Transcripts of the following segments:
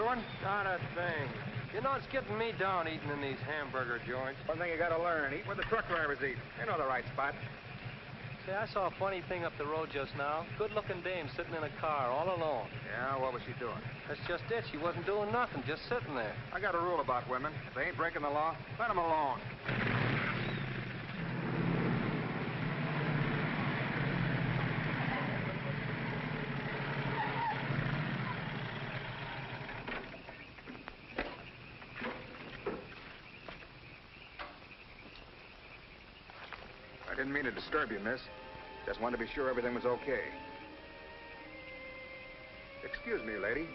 doing? Not a thing. You know, it's getting me down eating in these hamburger joints. One thing you gotta learn, eat where the truck drivers eat. They know the right spot. Say, I saw a funny thing up the road just now. Good-looking dame sitting in a car all alone. Yeah, what was she doing? That's just it. She wasn't doing nothing, just sitting there. I got a rule about women. If they ain't breaking the law, let them alone. I didn't mean to disturb you, miss. Just wanted to be sure everything was okay. Excuse me, lady,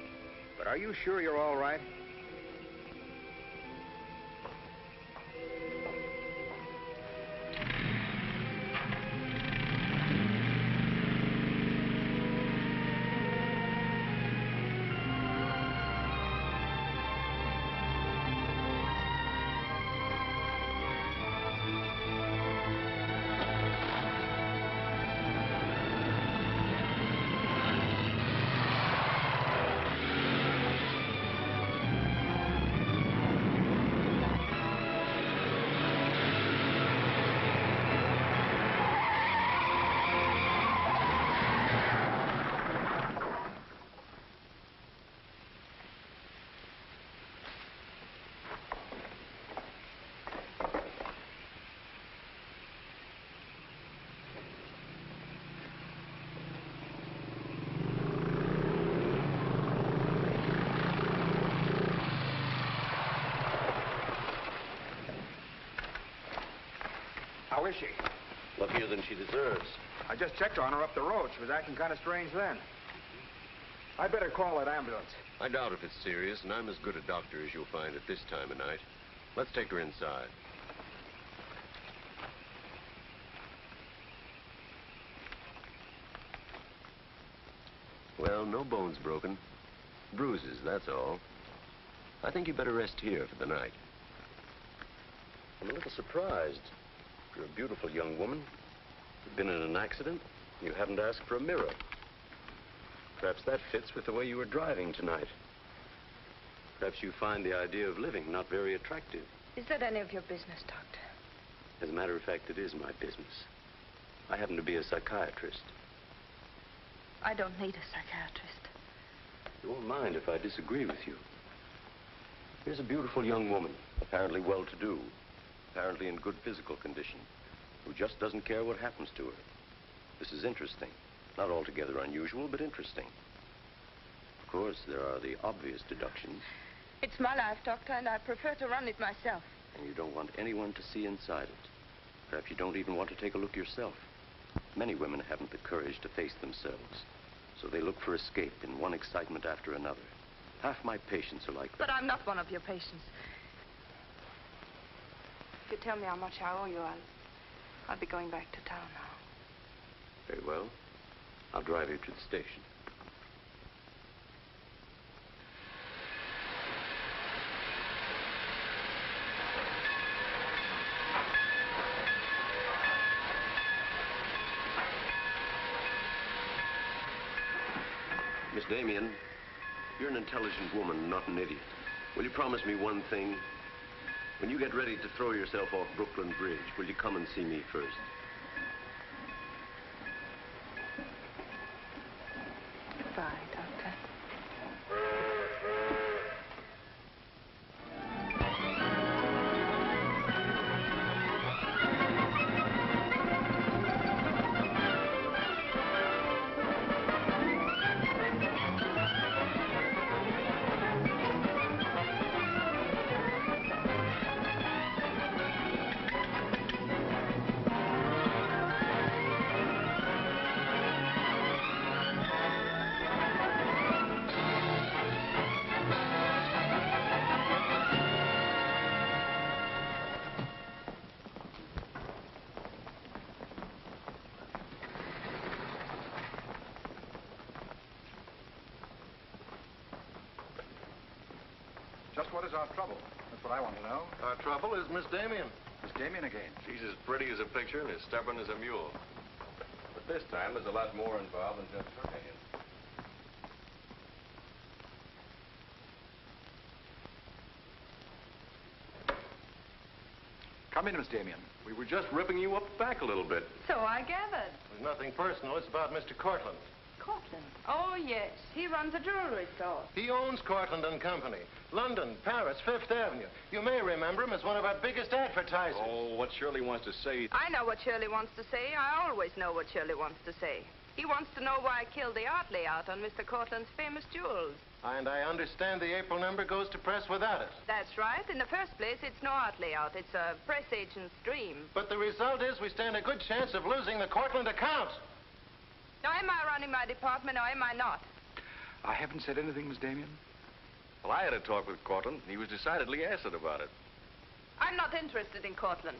but are you sure you're all right? How is she? Luckier than she deserves. I just checked on her up the road. She was acting kind of strange then. I better call that ambulance. I doubt if it's serious, and I'm as good a doctor as you'll find at this time of night. Let's take her inside. Well, no bones broken. Bruises, that's all. I think you better rest here for the night. I'm a little surprised. You're a beautiful young woman. You've been in an accident. You haven't asked for a mirror. Perhaps that fits with the way you were driving tonight. Perhaps you find the idea of living not very attractive. Is that any of your business, Doctor? As a matter of fact, it is my business. I happen to be a psychiatrist. I don't need a psychiatrist. You won't mind if I disagree with you. Here's a beautiful young woman, apparently well-to-do, apparently in good physical condition, who just doesn't care what happens to her. This is interesting. Not altogether unusual, but interesting. Of course, there are the obvious deductions. It's my life, Doctor, and I prefer to run it myself. And you don't want anyone to see inside it. Perhaps you don't even want to take a look yourself. Many women haven't the courage to face themselves, so they look for escape in one excitement after another. Half my patients are like that. But I'm not one of your patients. If you tell me how much I owe you, I'll be going back to town now. Very well. I'll drive you to the station. Miss Damien, you're an intelligent woman, not an idiot. Will you promise me one thing? When you get ready to throw yourself off Brooklyn Bridge, will you come and see me first? Goodbye, Doctor. Just what is our trouble? That's what I want to know. Our trouble is Miss Damien. Miss Damien again. She's as pretty as a picture and as stubborn as a mule. But this time, there's a lot more involved than just her hand. Come in, Miss Damien. We were just ripping you up back a little bit. So I gathered. There's nothing personal. It's about Mr. Cortland. Cortland? Oh, yes. He runs a jewelry store. He owns Cortland and Company. London, Paris, Fifth Avenue. You may remember him as one of our biggest advertisers. Oh, what Shirley wants to say... I know what Shirley wants to say. I always know what Shirley wants to say. He wants to know why I killed the art layout on Mr. Cortland's famous jewels. And I understand the April number goes to press without it. That's right. In the first place, it's no art layout. It's a press agent's dream. But the result is we stand a good chance of losing the Cortland account. Now, am I running my department or am I not? I haven't said anything, Miss Damien. Well, I had a talk with Cortland. He was decidedly acid about it. I'm not interested in Cortland.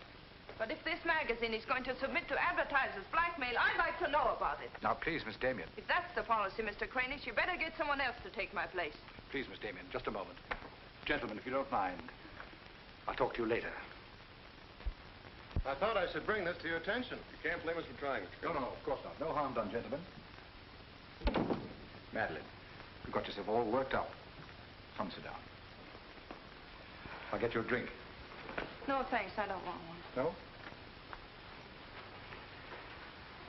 But if this magazine is going to submit to advertisers' blackmail, I'd like to know about it. Now, please, Miss Damien. If that's the policy, Mr. Kranich, you better get someone else to take my place. Please, Miss Damien, just a moment. Gentlemen, if you don't mind, I'll talk to you later. I thought I should bring this to your attention. You can't blame us for trying, Mr. No, of course not. No harm done, gentlemen. Madeline, you've got yourself all worked up. Come sit down. I'll get you a drink. No, thanks. I don't want one. No?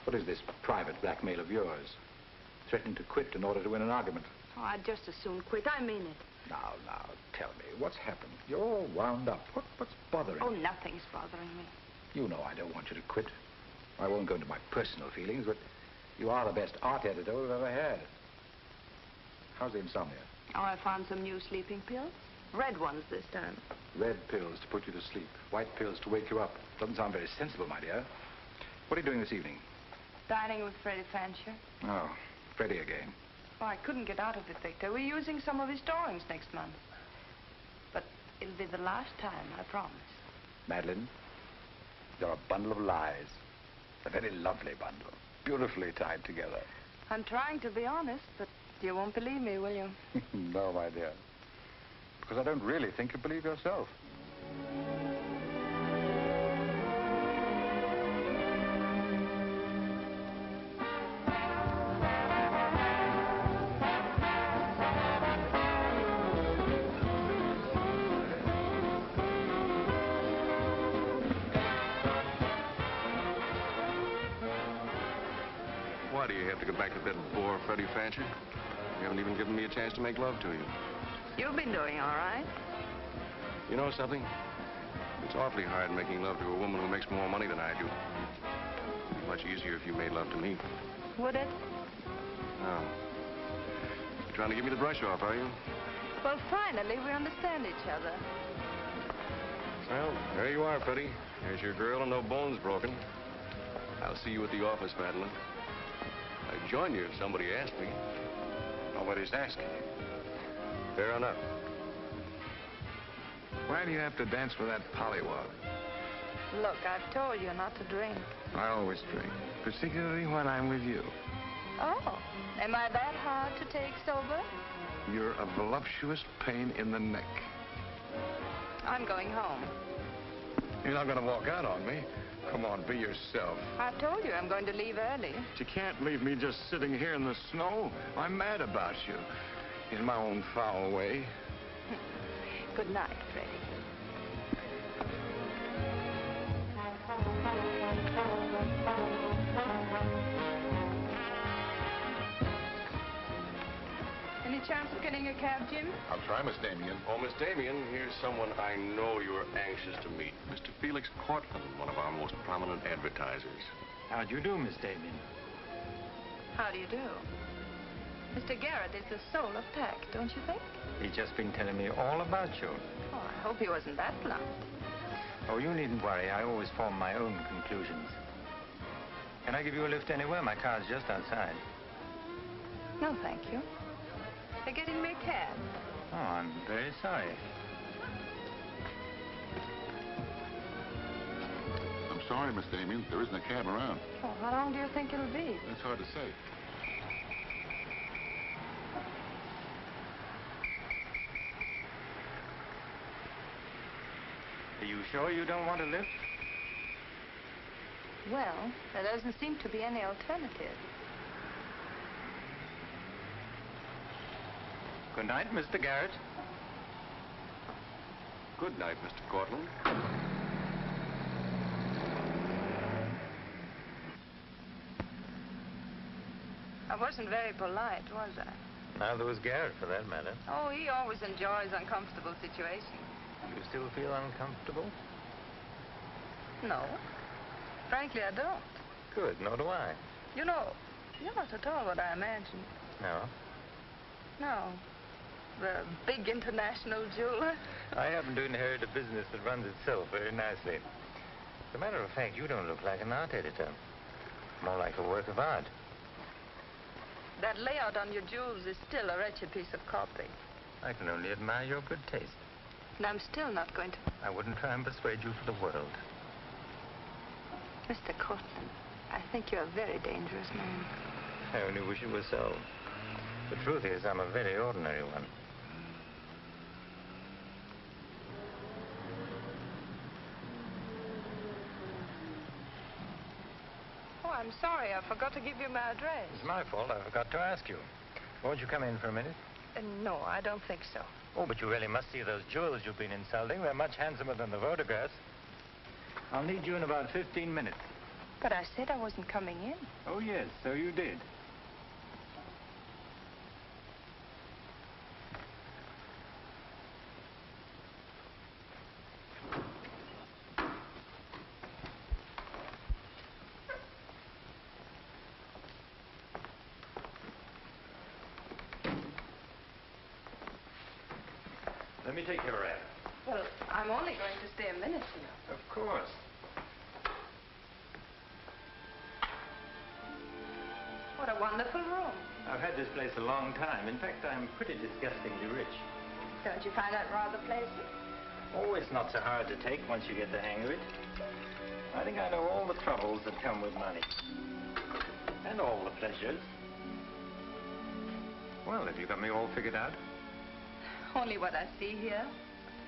What is this private blackmail of yours? Threatening to quit in order to win an argument? Oh, I'd just as soon quit. I mean it. Now, tell me, what's happened? You're all wound up. What's bothering Oh, you? nothing's bothering me. You know I don't want you to quit. I won't go into my personal feelings, but you are the best art editor we've ever had. How's the insomnia? Oh, I found some new sleeping pills. Red ones this time. Red pills to put you to sleep. White pills to wake you up. Doesn't sound very sensible, my dear. What are you doing this evening? Dining with Freddie Fancher. Oh, Freddie again. Oh, I couldn't get out of it, Victor. We're using some of his drawings next month. But it'll be the last time, I promise. Madeline, you're a bundle of lies. A very lovely bundle. Beautifully tied together. I'm trying to be honest, but you won't believe me, will you? No, my dear. Because I don't really think you believe yourself. Why do you have to go back to that bore, Freddie Fancher? You haven't even given me a chance to make love to you. You've been doing all right. You know something? It's awfully hard making love to a woman who makes more money than I do. It'd be much easier if you made love to me. Would it? Oh. Trying to give me the brush off, are you? Well, finally, we understand each other. Well, there you are, Freddie. There's your girl and no bones broken. I'll see you at the office, Madeline. I'd join you if somebody asked me. Nobody's asking. Fair enough. Why do you have to dance with that pollywog? Look, I've told you not to drink. I always drink, particularly when I'm with you. Oh, am I that hard to take sober? You're a voluptuous pain in the neck. I'm going home. You're not going to walk out on me. Come on, be yourself. I've told you I'm going to leave early. But you can't leave me just sitting here in the snow. I'm mad about you. In my own foul way. Good night, Freddie. Any chance of getting a cab, Jim? I'll try, Miss Damien. Oh, Miss Damien, here's someone I know you're anxious to meet. Mr. Felix Cortland, one of our most prominent advertisers. How do you do, Miss Damien? How do you do? Mr. Garrett is the soul of tact, don't you think? He's just been telling me all about you. Oh, I hope he wasn't that blunt. Oh, you needn't worry. I always form my own conclusions. Can I give you a lift anywhere? My car's just outside. No, thank you. They're getting me a cab. Oh, I'm very sorry. I'm sorry, Miss Damien. There isn't a cab around. Oh, how long do you think it'll be? That's hard to say. Are you sure you don't want a lift? Well, there doesn't seem to be any alternative. Good night, Mr. Garrett. Good night, Mr. Cortland. I wasn't very polite, was I? Neither was Garrett, for that matter. Oh, he always enjoys uncomfortable situations. You still feel uncomfortable? No. Frankly, I don't. Good, nor do I. You know, you're not at all what I imagined. No? No. The big international jeweler. I happen to inherit a business that runs itself very nicely. As a matter of fact, you don't look like an art editor. More like a work of art. That layout on your jewels is still a wretched piece of copy. I can only admire your good taste. And I'm still not going to... I wouldn't try and persuade you for the world. Mr. Cortland, I think you're a very dangerous man. I only wish it was so. The truth is, I'm a very ordinary one. Oh, I'm sorry. I forgot to give you my address. It's my fault. I forgot to ask you. Won't you come in for a minute? No, I don't think so. Oh, but you really must see those jewels you've been insulting. They're much handsomer than the photographs. I'll need you in about 15 minutes. But I said I wasn't coming in. Oh, yes, so you did. Let me take your wrap. Well, I'm only going to stay a minute here. Of course. What a wonderful room. I've had this place a long time. In fact, I'm pretty disgustingly rich. Don't you find that rather pleasant? Oh, it's not so hard to take once you get the hang of it. I think I know all the troubles that come with money. And all the pleasures. Well, have you got me all figured out? Only what I see here.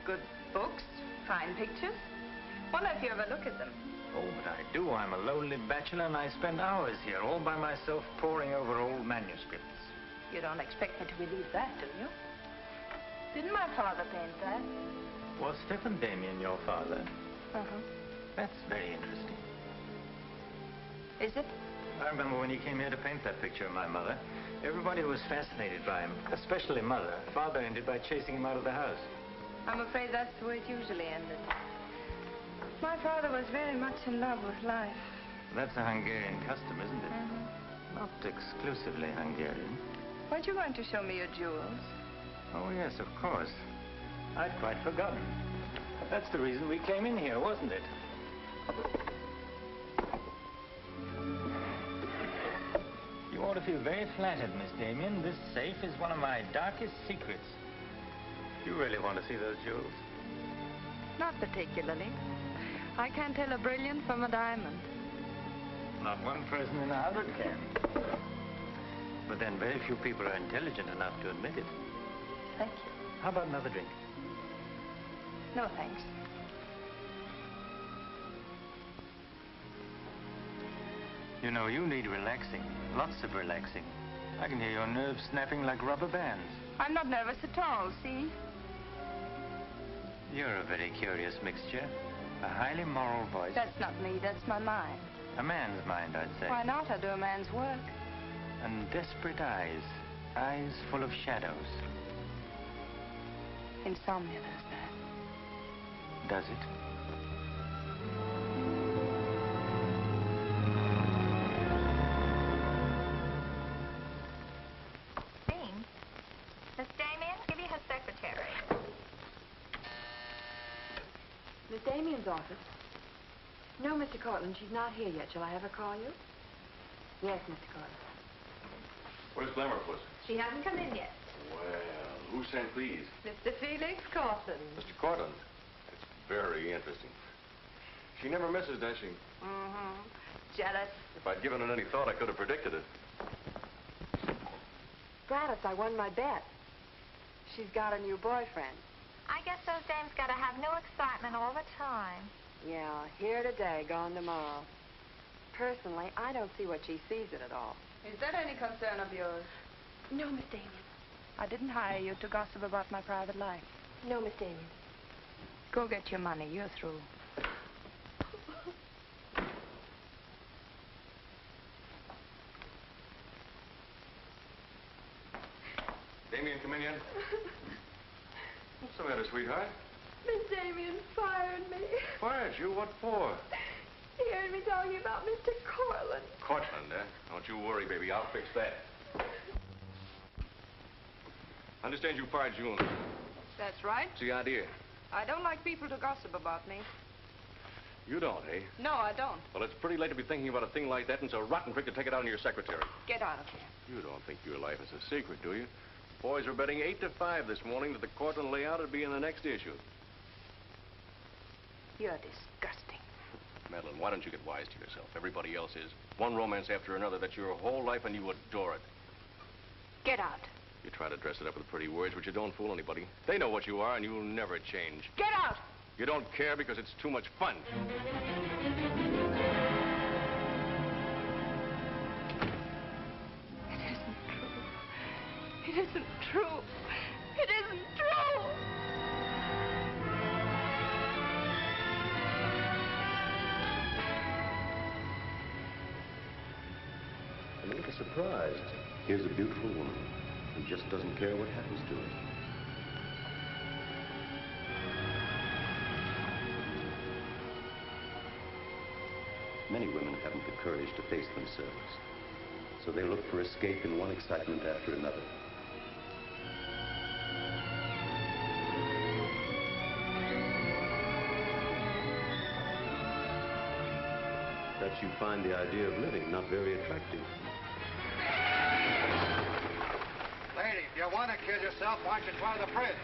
Good books, fine pictures. Wonder if you ever look at them. Oh, but I do. I'm a lonely bachelor, and I spend hours here all by myself poring over old manuscripts. You don't expect me to believe that, do you? Didn't my father paint that? Was Stephen Damien your father? Uh-huh. That's very interesting. Is it? I remember when he came here to paint that picture of my mother. Everybody was fascinated by him, especially Mother. Father ended by chasing him out of the house. I'm afraid that's the way it usually ended. My father was very much in love with life. That's a Hungarian custom, isn't it? Mm-hmm. Not exclusively Hungarian. Weren't you going to show me your jewels? Oh, yes, of course. I'd quite forgotten. That's the reason we came in here, wasn't it? You ought to feel very flattered, Miss Damien. This safe is one of my darkest secrets. You really want to see those jewels? Not particularly. I can't tell a brilliant from a diamond. Not one person in 100 can. But then very few people are intelligent enough to admit it. Thank you. How about another drink? No, thanks. You know, you need relaxing. Lots of relaxing. I can hear your nerves snapping like rubber bands. I'm not nervous at all, see? You're a very curious mixture. A highly moral voice. That's not me, that's my mind. A man's mind, I'd say. Why not? I do a man's work. And desperate eyes. Eyes full of shadows. Insomnia does that. Does it? Miss Damien, give me her secretary. Miss Damien's office? No, Mr. Cortland, she's not here yet. Shall I have her call you? Yes, Mr. Cortland. Where's Lamarr, puss? She hasn't come in yet. Well, who sent these? Mr. Felix Cortland. Mr. Cortland. It's very interesting. She never misses, does she? Mm-hmm. Jealous. If I'd given it any thought, I could have predicted it. Gladys, I won my bet. She's got a new boyfriend. I guess those dames gotta have new excitement all the time. Yeah, here today, gone tomorrow. Personally, I don't see what she sees in it all. Is that any concern of yours? No, Miss Damien. I didn't hire you to gossip about my private life. No, Miss Damien. Go get your money. You're through. come in yet? What's the matter, sweetheart? Miss Damien fired me. Fired you? What for? He heard me talking about Mr. Cortland. Cortland, eh? Don't you worry, baby. I'll fix that. I understand you fired June. That's right. What's the idea? I don't like people to gossip about me. You don't, eh? No, I don't. Well, it's pretty late to be thinking about a thing like that, and it's a rotten trick to take it out on your secretary. Get out of here. You don't think your life is a secret, do you? Boys were betting 8 to 5 this morning that the Cortland layout would be in the next issue. You're disgusting. Madeline, why don't you get wise to yourself? Everybody else is. One romance after another. That's your whole life, and you adore it. Get out. You try to dress it up with pretty words, but you don't fool anybody. They know what you are, and you'll never change. Get out! You don't care because it's too much fun. It isn't true. It isn't true. I'm a little surprised. Here's a beautiful woman who just doesn't care what happens to her. Many women haven't the courage to face themselves, so they look for escape in one excitement after another. Perhaps you find the idea of living not very attractive. Lady, if you want to kill yourself, why don't you try the fridge?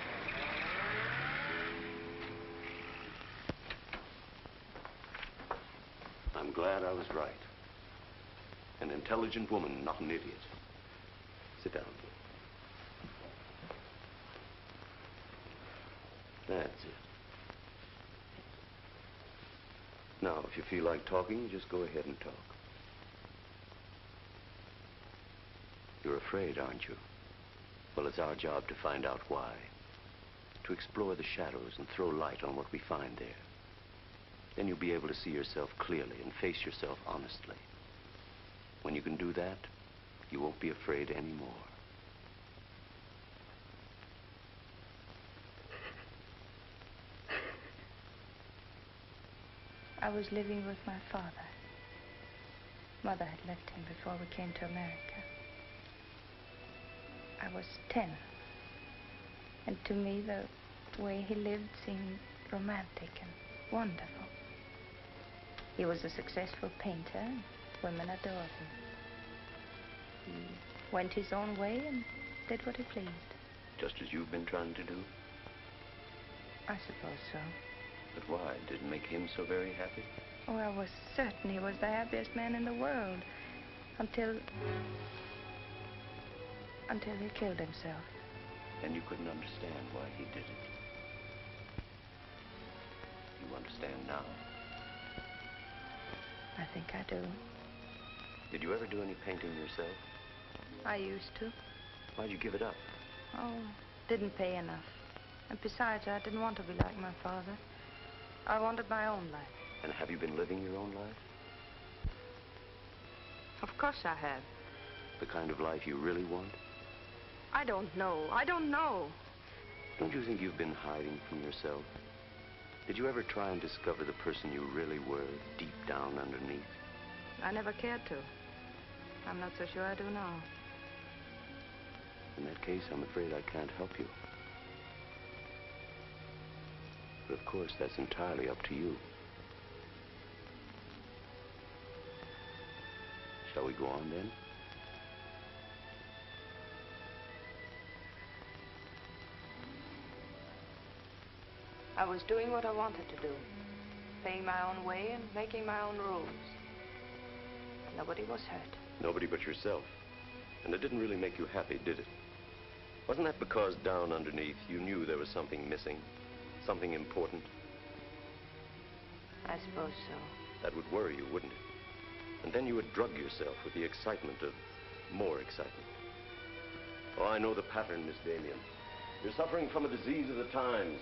I'm glad I was right. An intelligent woman, not an idiot. Sit down. That's it. Now, if you feel like talking, just go ahead and talk. You're afraid, aren't you? Well, it's our job to find out why. To explore the shadows and throw light on what we find there. Then you'll be able to see yourself clearly and face yourself honestly. When you can do that, you won't be afraid anymore. I was living with my father. Mother had left him before we came to America. I was 10. And to me, the way he lived seemed romantic and wonderful. He was a successful painter, and women adored him. He went his own way and did what he pleased. Just as you've been trying to do? I suppose so. But why? Did it make him so very happy? Oh, I was certain he was the happiest man in the world. Until he killed himself. And you couldn't understand why he did it. You understand now? I think I do. Did you ever do any painting yourself? I used to. Why'd you give it up? Oh, didn't pay enough. And besides, I didn't want to be like my father. I wanted my own life. And have you been living your own life? Of course I have. The kind of life you really want? I don't know. I don't know. Don't you think you've been hiding from yourself? Did you ever try and discover the person you really were, deep down underneath? I never cared to. I'm not so sure I do now. In that case, I'm afraid I can't help you. But of course, that's entirely up to you. Shall we go on then? I was doing what I wanted to do. Paying my own way and making my own rules. Nobody was hurt. Nobody but yourself. And it didn't really make you happy, did it? Wasn't that because down underneath you knew there was something missing? Something important? I suppose so. That would worry you, wouldn't it? And then you would drug yourself with the excitement of more excitement. Oh, I know the pattern, Miss Damien. You're suffering from a disease of the times.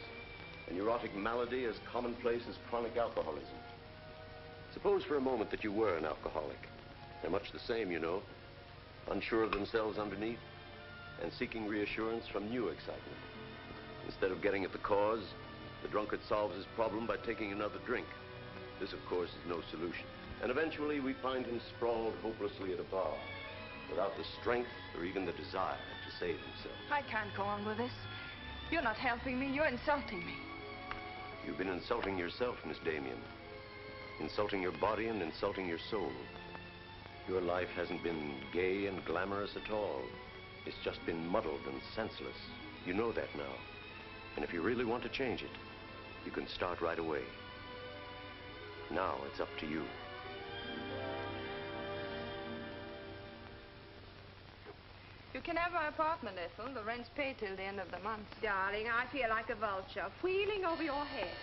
A neurotic malady as commonplace as chronic alcoholism. Suppose for a moment that you were an alcoholic. They're much the same, you know. Unsure of themselves underneath. and seeking reassurance from new excitement. Instead of getting at the cause, the drunkard solves his problem by taking another drink. This, of course, is no solution. And eventually, we find him sprawled hopelessly at a bar, without the strength or even the desire to save himself. I can't go on with this. You're not helping me. You're insulting me. You've been insulting yourself, Miss Damien. Insulting your body and insulting your soul. Your life hasn't been gay and glamorous at all. It's just been muddled and senseless. You know that now. And if you really want to change it, you can start right away. Now it's up to you. You can have my apartment, Ethel. The rent's paid till the end of the month. Darling, I feel like a vulture wheeling over your head.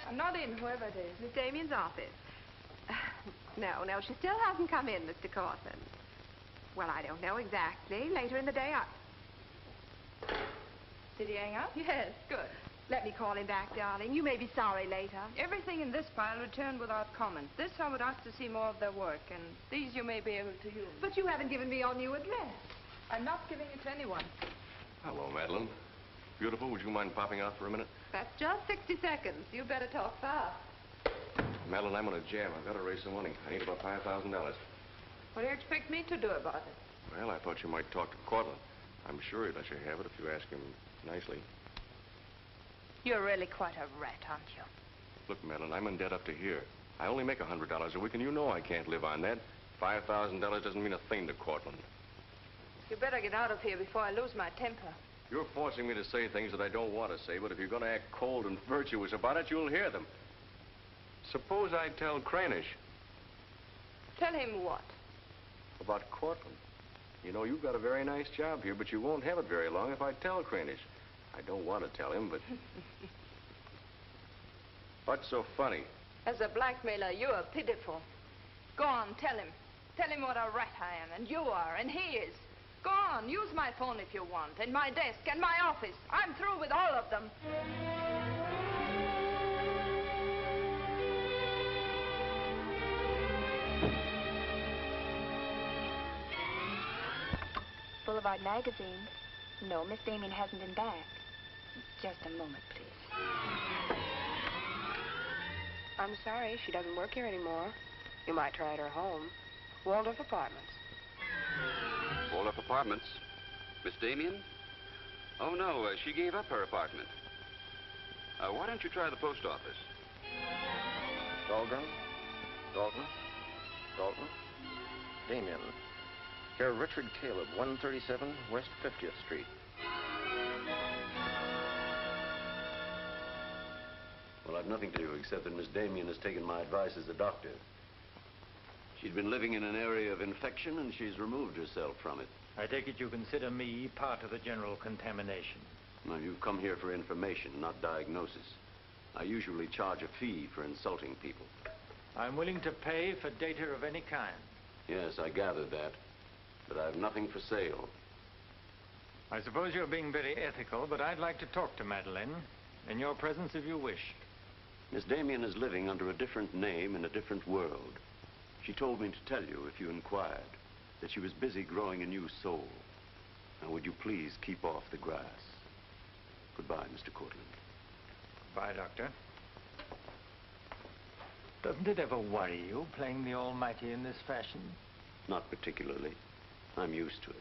I'm not in, whoever it is. Miss Damien's office. No, she still hasn't come in, Mr. Cortland. Well, I don't know exactly. Later in the day, Did he hang up? Yes, good. Let me call him back, darling. You may be sorry later. Everything in this pile returned without comment. This I would ask to see more of their work, and these you may be able to use. But you haven't given me your new address. I'm not giving it to anyone. Hello, Madeline. Beautiful, would you mind popping out for a minute? That's just 60 seconds. You better talk fast. Madeline, I'm on a jam. I've got to raise some money. I need about $5,000. What do you expect me to do about it? Well, I thought you might talk to Cortland. I'm sure he'd let you have it if you ask him nicely. You're really quite a rat, aren't you? Look, Madeline, I'm in debt up to here. I only make $100 a week, and you know I can't live on that. $5,000 doesn't mean a thing to Cortland. You better get out of here before I lose my temper. You're forcing me to say things that I don't want to say, but if you're going to act cold and virtuous about it, you'll hear them. Suppose I tell Cranish. Tell him what? About Cortland. You know, you've got a very nice job here, but you won't have it very long if I tell Cranish. I don't want to tell him, but... What's so funny? As a blackmailer, you are pitiful. Go on, tell him. Tell him what a rat I am, and you are, and he is. Go on, use my phone if you want, and my desk, and my office. I'm through with all of them. Boulevard magazine. No, Miss Damien hasn't been back. Just a moment, please. I'm sorry, she doesn't work here anymore. You might try at her home. Waldorf Apartments. Waldorf Apartments? Miss Damien? Oh, no, she gave up her apartment. Why don't you try the post office? Dahlgren? Dalton? Dalton? Damien. Here, Richard Caleb, 137 West 50th Street. Well, I've nothing to do except that Miss Damien has taken my advice as a doctor. She'd been living in an area of infection, and she's removed herself from it. I take it you consider me part of the general contamination. Now, you've come here for information, not diagnosis. I usually charge a fee for insulting people. I'm willing to pay for data of any kind. Yes, I gathered that. But I've nothing for sale. I suppose you're being very ethical, but I'd like to talk to Madeline. In your presence, if you wish. Miss Damien is living under a different name in a different world. She told me to tell you, if you inquired, that she was busy growing a new soul. Now, would you please keep off the grass? Goodbye, Mr. Cortland. Goodbye, Doctor. Doesn't it ever worry you, playing the almighty in this fashion? Not particularly. I'm used to it.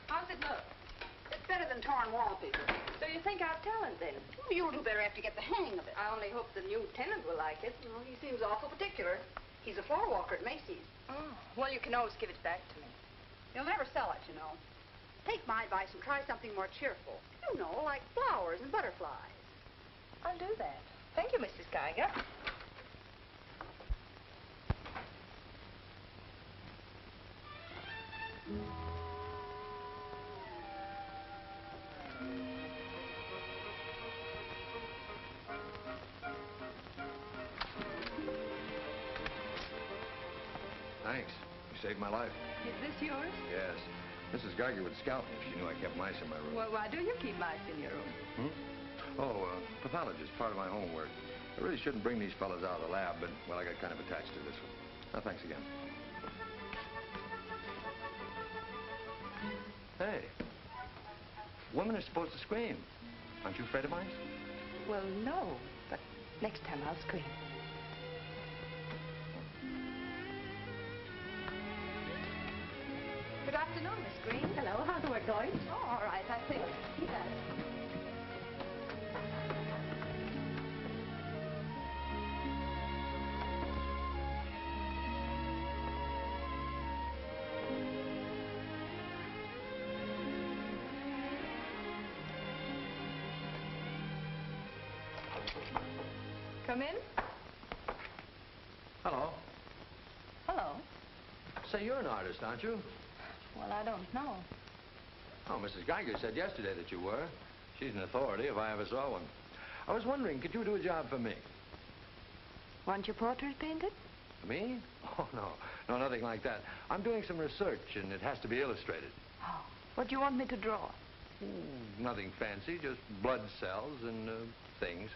How's it look? It's better than torn wallpaper. So you think I'll tell him then? You'll do better after you get the hang of it. I only hope the new tenant will like it. Well, he seems awful particular. He's a floor walker at Macy's. Oh, well, you can always give it back to me. He'll never sell it, you know. Take my advice and try something more cheerful. You know, like flowers and butterflies. I'll do that. Thank you, Mrs. Geiger. You saved my life. Is this yours? Yes. Mrs. Geiger would scalp me if she knew I kept mice in my room. Well, why do you keep mice in your room? Oh, pathologist, part of my homework. I really shouldn't bring these fellas out of the lab, but, well, I got kind of attached to this one. Oh, thanks again. Hey, women are supposed to scream. Aren't you afraid of mice? Well, no, but next time I'll scream. Good afternoon, Miss Green. Hello, how's the work going? Oh, all right, I think. Yes. Come in. Hello. Hello. Say, you're an artist, aren't you? Well, I don't know. Oh, Mrs. Geiger said yesterday that you were. She's an authority if I ever saw one. I was wondering, could you do a job for me? Want your portrait painted? Me? Oh, no. No, nothing like that. I'm doing some research, and it has to be illustrated. Oh, what do you want me to draw? Nothing fancy, just blood cells and things.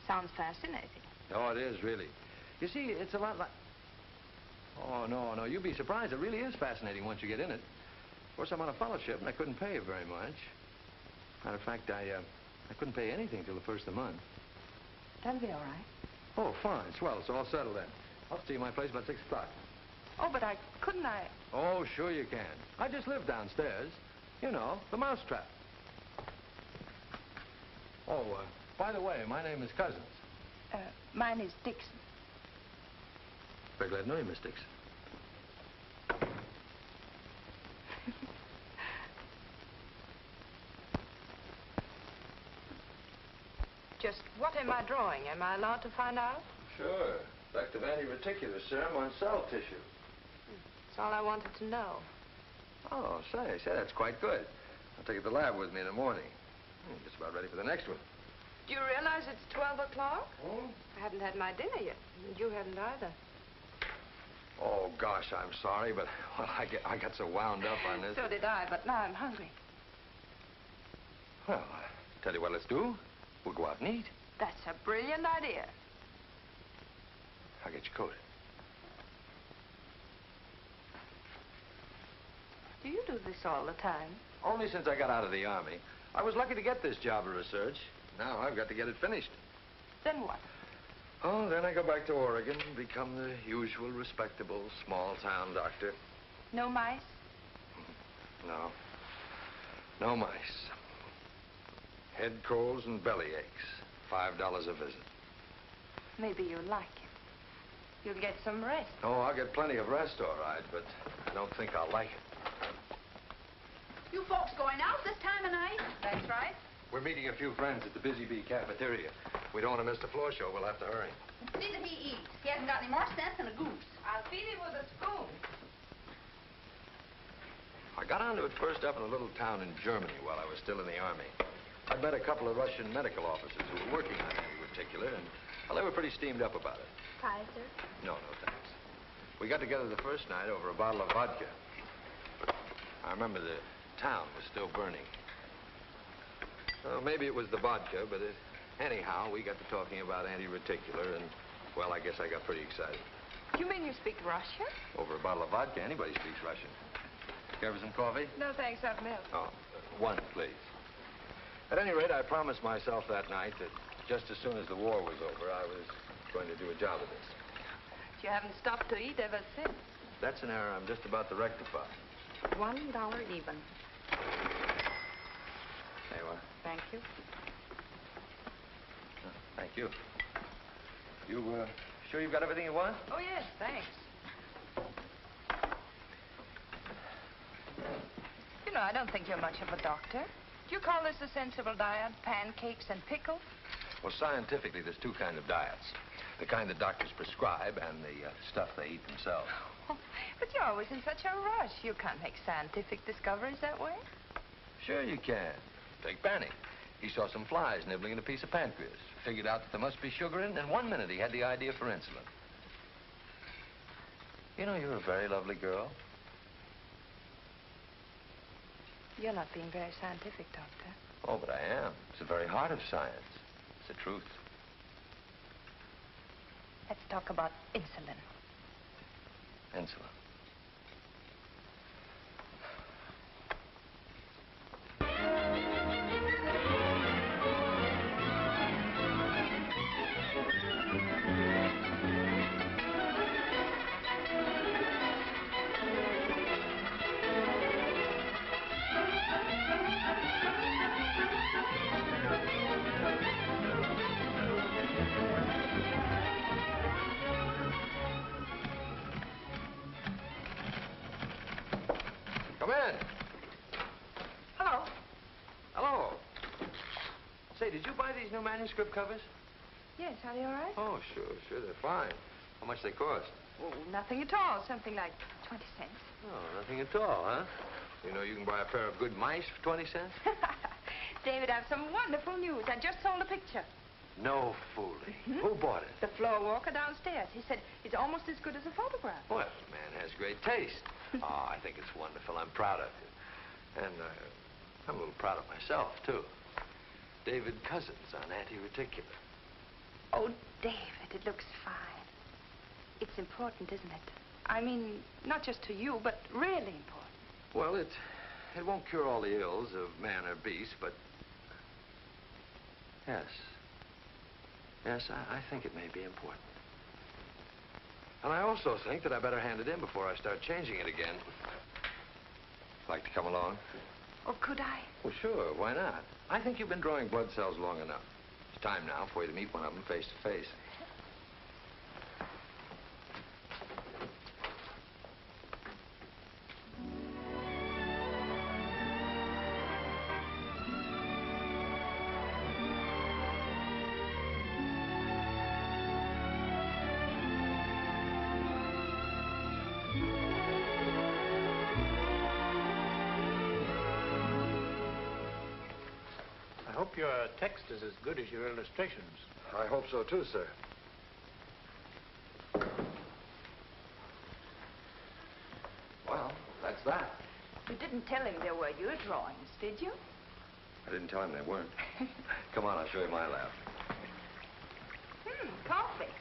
Sounds fascinating. Oh, it is, really. You see, it's a lot like... Oh, no, you'd be surprised. It really is fascinating once you get in it. Of course, I'm on a fellowship, and I couldn't pay you very much. Matter of fact, I couldn't pay anything till the first of the month. That'll be all right. Oh, fine. Swell. It's all settled then. I'll see you at my place about 6 o'clock. Oh, but couldn't I? Oh, sure you can. I just live downstairs. You know, the mousetrap. Oh, by the way, my name is Cousins. Mine is Dixon. Very glad to know you, Miss Dixon. Just what am I drawing? Am I allowed to find out? Sure. Effective anti-reticular serum on cell tissue. That's all I wanted to know. Oh, say, that's quite good. I'll take it to the lab with me in the morning. Just about ready for the next one. Do you realize it's 12 o'clock? Oh? I haven't had my dinner yet. And you haven't either. Oh, gosh, I'm sorry, but well, I got so wound up on this. So did I, but now I'm hungry. Well, tell you what let's do. We'll go out and eat. That's a brilliant idea. I'll get your coat. Do you do this all the time? Only since I got out of the Army. I was lucky to get this job of research. Now I've got to get it finished. Then what? Oh, then I go back to Oregon and become the usual respectable small-town doctor. No mice? No. No mice. Head colds and belly aches. $5 a visit. Maybe you'll like it. You'll get some rest. Oh, I'll get plenty of rest, all right, but I don't think I'll like it. You folks going out this time of night? That's right. We're meeting a few friends at the Busy Bee cafeteria. We don't want to miss the floor show. We'll have to hurry. See that he eats. He hasn't got any more sense than a goose. I'll feed him with a spoon. I got onto it first up in a little town in Germany while I was still in the Army. I met a couple of Russian medical officers who were working on anti-reticular, and well, they were pretty steamed up about it. Pie, sir? No, thanks. We got together the first night over a bottle of vodka. I remember the town was still burning. Well, maybe it was the vodka, but anyhow, we got to talking about anti-reticular, and, well, I guess I got pretty excited. You mean you speak Russian? Over a bottle of vodka, anybody speaks Russian. Care for some coffee? No, thanks, I've milk. Oh, one, please. At any rate, I promised myself that night that just as soon as the war was over, I was going to do a job of this. You haven't stopped to eat ever since. That's an error I'm just about to rectify. $1 even. There you are. Thank you. Thank you. You, sure you've got everything you want? Oh, yes, thanks. You know, I don't think you're much of a doctor. Do you call this a sensible diet? Pancakes and pickles? Well, scientifically, there's two kinds of diets. The kind that doctors prescribe and the stuff they eat themselves. Oh, but you're always in such a rush. You can't make scientific discoveries that way. Sure you can. Take Banning. He saw some flies nibbling at a piece of pancreas. Figured out that there must be sugar in it, and in 1 minute he had the idea for insulin. You know, you're a very lovely girl. You're not being very scientific, Doctor. Oh, but I am. It's the very heart of science. It's the truth. Let's talk about insulin. Insulin. Come in. Hello. Hello. Say, did you buy these new manuscript covers? Yes, are they all right? Oh, sure, they're fine. How much they cost? Oh, nothing at all. Something like 20 cents. Oh, nothing at all, huh? You know you can buy a pair of good mice for 20 cents? David, I have some wonderful news. I just sold a picture. No fooling. Who bought it? The floor walker downstairs. He said it's almost as good as a photograph. Well, the man has great taste. Oh, I think it's wonderful. I'm proud of you. And I'm a little proud of myself, too. David Cousins on anti-reticular. Oh, David, it looks fine. It's important, isn't it? I mean, not just to you, but really important. Well, it won't cure all the ills of man or beast, but yes. Yes, I think it may be important. And I also think that I better hand it in before I start changing it again. Like to come along? Oh, could I? Well, sure. Why not? I think you've been drawing blood cells long enough. It's time now for you to meet one of them face to face. I hope your text is as good as your illustrations. I hope so, too, sir. Well, that's that. You didn't tell him they were your drawings, did you? I didn't tell him they weren't. Come on, I'll show you my lab. Coffee.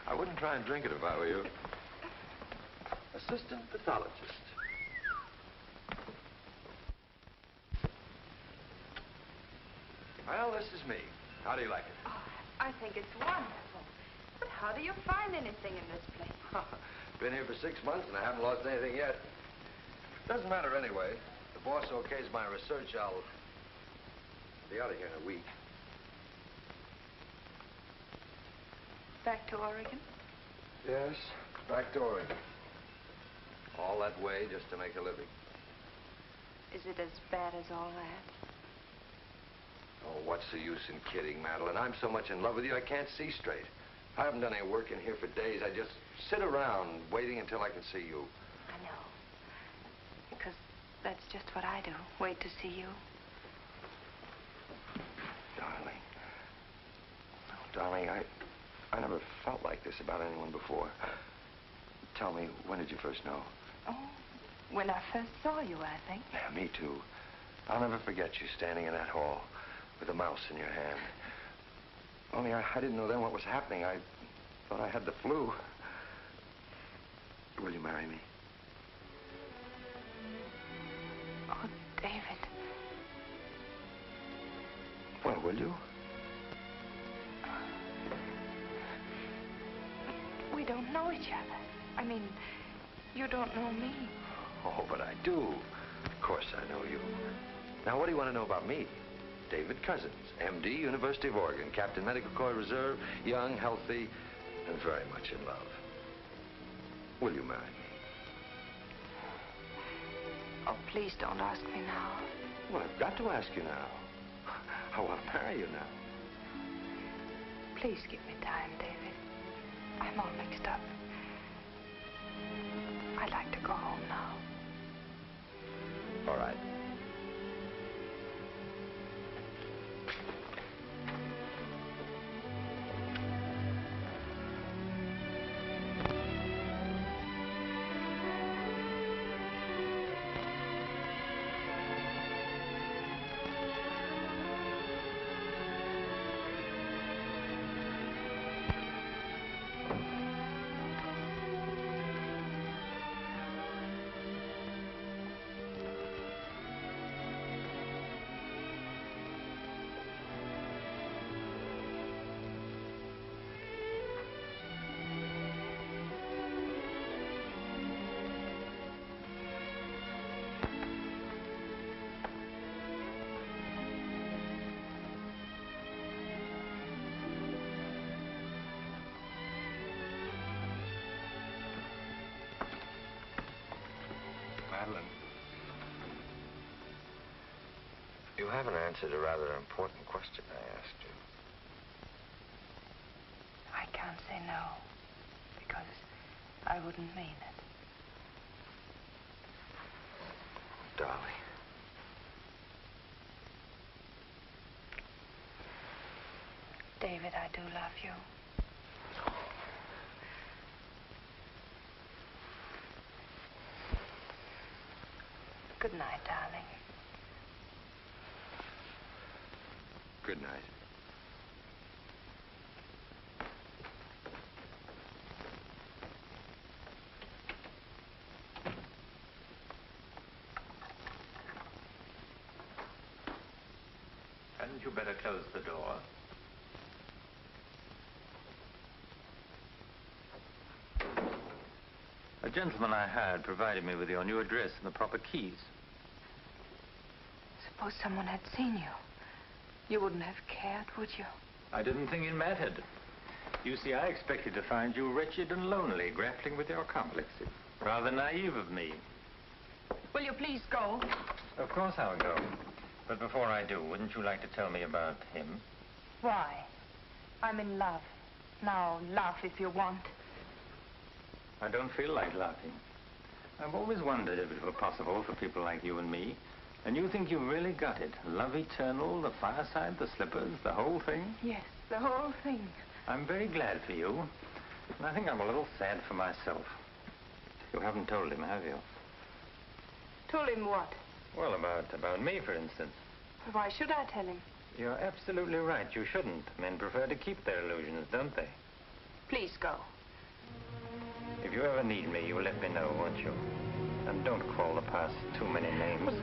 I wouldn't try and drink it if I were you. Assistant pathologist. Well, this is me. How do you like it? Oh, I think it's wonderful. But how do you find anything in this place? Been here for 6 months and I haven't lost anything yet. Doesn't matter anyway. If the boss okays my research, I'll be out of here in a week. Back to Oregon? Yes, back to Oregon. All that way just to make a living. Is it as bad as all that? Oh, what's the use in kidding, Madeline? I'm so much in love with you, I can't see straight. I haven't done any work in here for days. I just sit around waiting until I can see you. I know. Because that's just what I do. Wait to see you. Darling. Darling, I never felt like this about anyone before. Tell me, when did you first know? Oh, when I first saw you, I think. Yeah, me too. I'll never forget you standing in that hall with a mouse in your hand. Only I didn't know then what was happening. I thought I had the flu. Will you marry me? Oh, David. Well, will you? We don't know each other. I mean, you don't know me. Oh, but I do. Of course I know you. Now, what do you want to know about me? David Cousins, M.D., University of Oregon, Captain Medical Corps Reserve, young, healthy, and very much in love. Will you marry me? Oh, please don't ask me now. Well, I've got to ask you now. I want to marry you now. Please give me time, David. I'm all mixed up. I'd like to go home now. All right. Madeline. You haven't answered a rather important question I asked you. I can't say no, because I wouldn't mean it. Darling. David, I do love you. Good night, darling. Good night. Hadn't you better close the door? A gentleman I hired provided me with your new address and the proper keys. Suppose someone had seen you. You wouldn't have cared, would you? I didn't think it mattered. You see, I expected to find you wretched and lonely, grappling with your complexes. Rather naive of me. Will you please go? Of course I'll go. But before I do, wouldn't you like to tell me about him? Why? I'm in love. Now, laugh if you want. I don't feel like laughing. I've always wondered if it were possible for people like you and me. And you think you've really got it? Love eternal, the fireside, the slippers, the whole thing? Yes, the whole thing. I'm very glad for you. And I think I'm a little sad for myself. You haven't told him, have you? Told him what? Well, about me, for instance. Why should I tell him? You're absolutely right. You shouldn't. Men prefer to keep their illusions, don't they? Please go. If you ever need me, you'll let me know, won't you? And don't call the past too many names.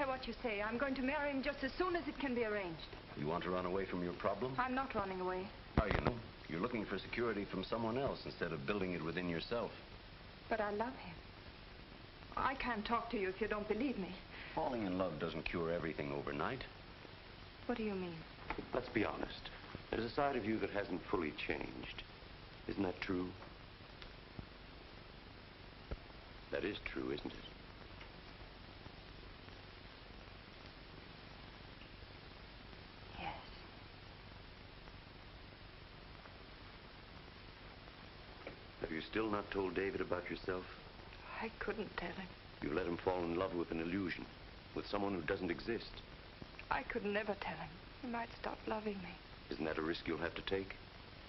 What you say. I'm going to marry him just as soon as it can be arranged. You want to run away from your problem? I'm not running away. Are you? You're looking for security from someone else instead of building it within yourself. But I love him. I can't talk to you if you don't believe me. Falling in love doesn't cure everything overnight. What do you mean? Let's be honest. There's a side of you that hasn't fully changed. Isn't that true? That is true, isn't it? Have you still not told David about yourself? I couldn't tell him. You let him fall in love with an illusion, with someone who doesn't exist. I could never tell him. He might stop loving me. Isn't that a risk you'll have to take?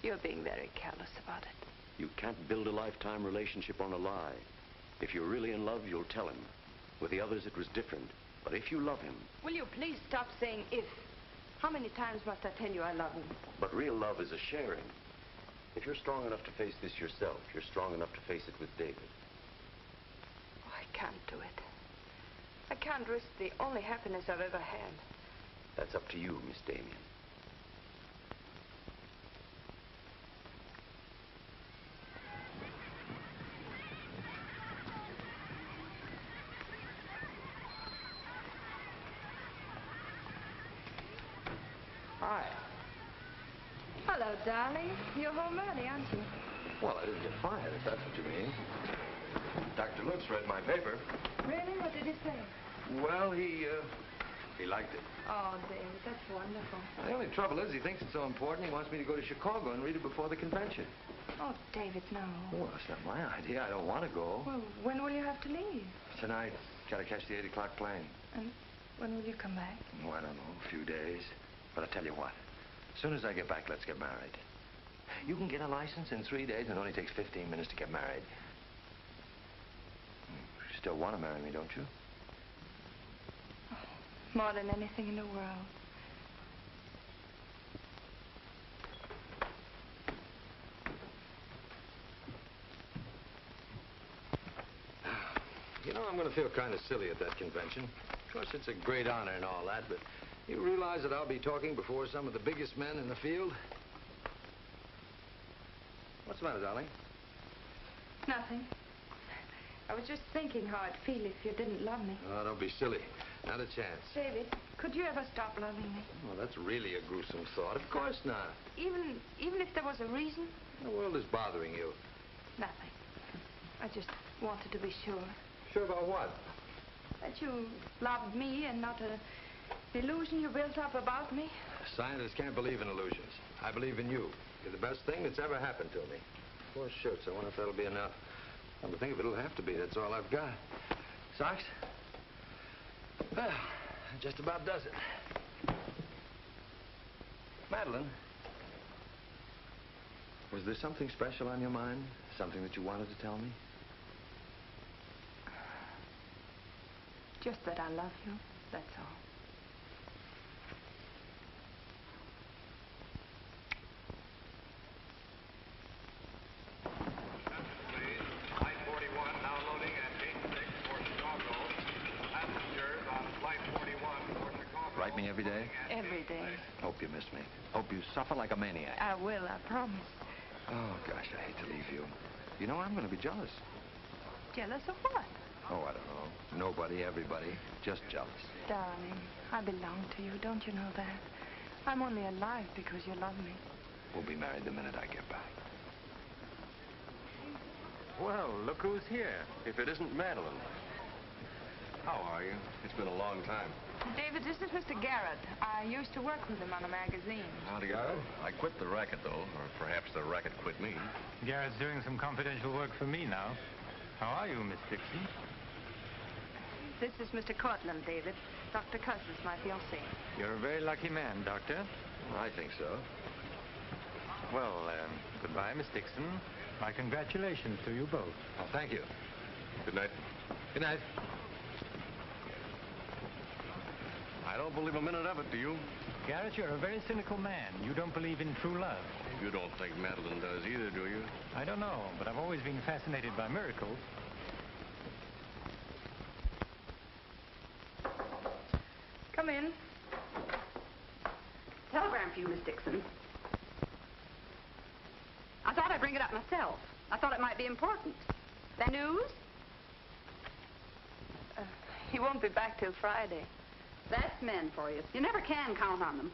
You're being very careless about it. You can't build a lifetime relationship on a lie. If you're really in love, you'll tell him. With the others, it was different. But if you love him... Will you please stop saying if? How many times must I tell you I love him? But real love is a sharing. If you're strong enough to face this yourself, you're strong enough to face it with David. Oh, I can't do it. I can't risk the only happiness I've ever had. That's up to you, Miss Damien. Hi. Hello, darling. You're home early, aren't you? Well, I didn't get fired, if that's what you mean. Dr. Lutz read my paper. Really? What did he say? Well, he liked it. Oh, David, that's wonderful. The only trouble is he thinks it's so important he wants me to go to Chicago and read it before the convention. Oh, David, no. Well, that's not my idea. I don't want to go. Well, when will you have to leave? Tonight. Got to catch the 8 o'clock plane. And when will you come back? Oh, I don't know. A few days. But I tell you what. As soon as I get back, let's get married. You can get a license in 3 days, and it only takes 15 minutes to get married. You still want to marry me, don't you? Oh, more than anything in the world. You know, I'm going to feel kind of silly at that convention. Of course, it's a great honor and all that, but You realize that I'll be talking before some of the biggest men in the field? What's the matter, darling? Nothing. I was just thinking how I'd feel if you didn't love me. Oh, don't be silly. Not a chance. David, could you ever stop loving me? Oh, that's really a gruesome thought. Of course not. Even if there was a reason? The world is bothering you. Nothing. I just wanted to be sure. Sure about what? That you loved me and not an illusion you built up about me. Scientists can't believe in illusions. I believe in you. You're the best thing that's ever happened to me. 4 shirts. I wonder if that'll be enough. Come to think of it, it'll have to be. That's all I've got. Socks? Well, that just about does it. Madeline, was there something special on your mind? Something that you wanted to tell me? Just that I love you, that's all. Write me every day? Every day. Hope you miss me. Hope you suffer like a maniac. I will, I promise. Oh, gosh, I hate to leave you. You know, I'm going to be jealous. Jealous of what? Oh, I don't know. Nobody, everybody. Just jealous. Darling, I belong to you. Don't you know that? I'm only alive because you love me. We'll be married the minute I get back. Well, look who's here. If it isn't Madeline. How are you? It's been a long time. David, this is Mr. Garrett. I used to work with him on a magazine. Howdy, Garrett. I quit the racket, though. Or perhaps the racket quit me. Garrett's doing some confidential work for me now. How are you, Miss Dixon? This is Mr. Cortland, David. Dr. Cuss is my fiancé. You're a very lucky man, Doctor. I think so. Well, goodbye, Miss Dixon. My congratulations to you both. Oh, thank you. Good night. Good night. I don't believe a minute of it, do you? Garrett, you're a very cynical man. You don't believe in true love. You don't think Madeline does either, do you? I don't know, but I've always been fascinated by miracles. Come in. Telegram for you, Miss Dixon. I thought I'd bring it up myself. I thought it might be important. The news? He won't be back till Friday. That's men for you. You never can count on them.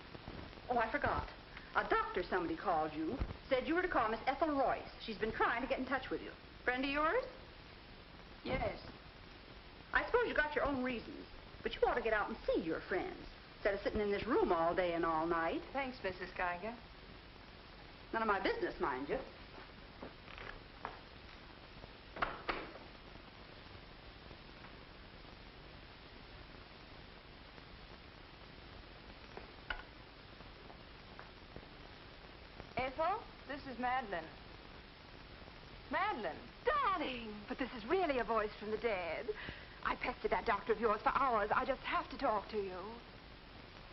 Oh, I forgot. A doctor somebody called you, said you were to call Miss Ethel Royce. She's been trying to get in touch with you. Friend of yours? Yes. I suppose you got your own reasons, but you ought to get out and see your friends, instead of sitting in this room all day and all night. Thanks, Mrs. Geiger. None of my business, mind you. Ethel, this is Madeline. Madeline. Darling, but this is really a voice from the dead. I pestered that doctor of yours for hours. I just have to talk to you.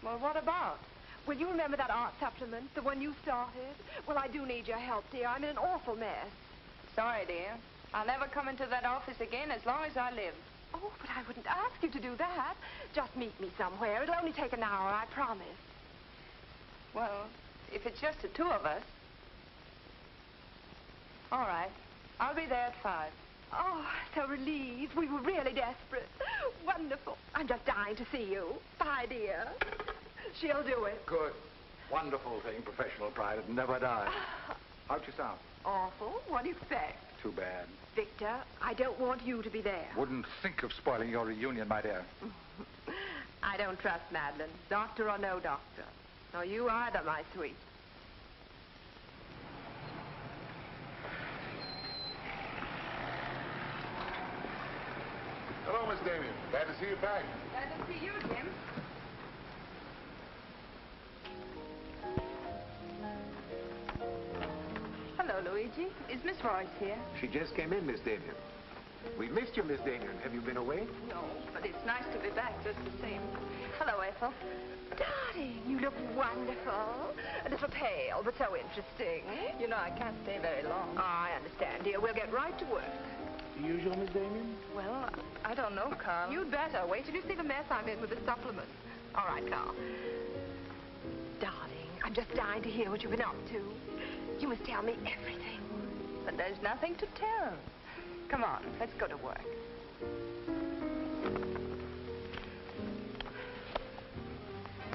Well, what about? Will you remember that art supplement, the one you started? Well, I do need your help, dear. I'm in an awful mess. Sorry, dear. I'll never come into that office again as long as I live. Oh, but I wouldn't ask you to do that. Just meet me somewhere. It'll only take an hour, I promise. Well, if it's just the two of us. All right. I'll be there at 5. Oh, so relieved. We were really desperate. Wonderful. I'm just dying to see you. Bye, dear. She'll do it. Good. Wonderful thing, professional pride. It never dies. How'd you sound? Awful. What do you expect? Too bad. Victor, I don't want you to be there. Wouldn't think of spoiling your reunion, my dear. I don't trust Madeline, doctor or no doctor. Nor you either, my sweet. Hello, Miss Damien. Glad to see you back. Glad to see you, Jim. Hello, Luigi. Is Miss Royce here? She just came in, Miss Damien. We missed you, Miss Damien. Have you been away? No, but it's nice to be back just the same. Hello, Ethel. Darling, you look wonderful. A little pale, but so interesting. You know, I can't stay very long. Oh, I understand, dear. We'll get right to work. The usual, Miss Damien? Well, I don't know, Carl. You'd better. Wait till you see the mess I'm in with the supplements. All right, Carl. Darling, I'm just dying to hear what you've been up to. You must tell me everything. But there's nothing to tell. Come on, let's go to work.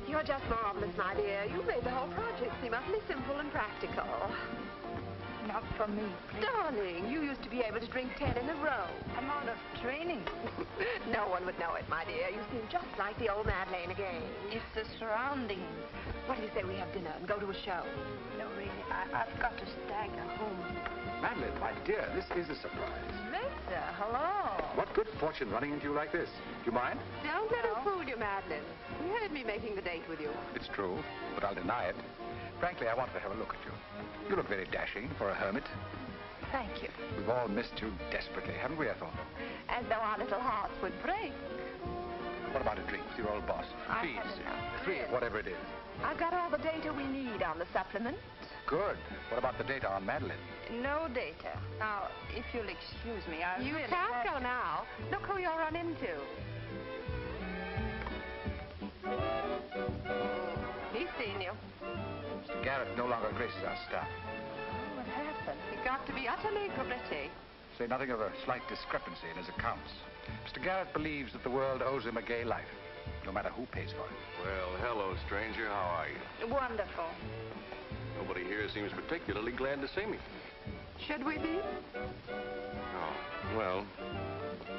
You're just marvelous, my dear. You made the whole project seem utterly simple and practical. Not for me, please. Darling, you used to be able to drink 10 in a row. I'm out of training. No one would know it, my dear. You seem just like the old Madeleine again. It's the surroundings. What do you say we have dinner and go to a show? No, really, I've got to stagger home. Madeline, my dear, this is a surprise. Victor, hello. What good fortune running into you like this? Do you mind? Don't let him fool you, Madeline. He heard me making the date with you. It's true, but I'll deny it. Frankly, I wanted to have a look at you. You look very dashing for a hermit. Thank you. We've all missed you desperately, haven't we, Ethel? As though our little hearts would break. What about a drink with your old boss? Please. Three, whatever it is. I've got all the data we need on the supplement. Good. What about the data on Madeline? No data. Now, if you'll excuse me, I You really can't have go now. Look who you'll run into. He's seen you. Mr. Garrett no longer graces our staff. What happened? He got to be utterly gritty. Say nothing of a slight discrepancy in his accounts. Mr. Garrett believes that the world owes him a gay life, no matter who pays for it. Well, hello, stranger. How are you? Wonderful. Nobody here seems particularly glad to see me. Should we be? Oh, well,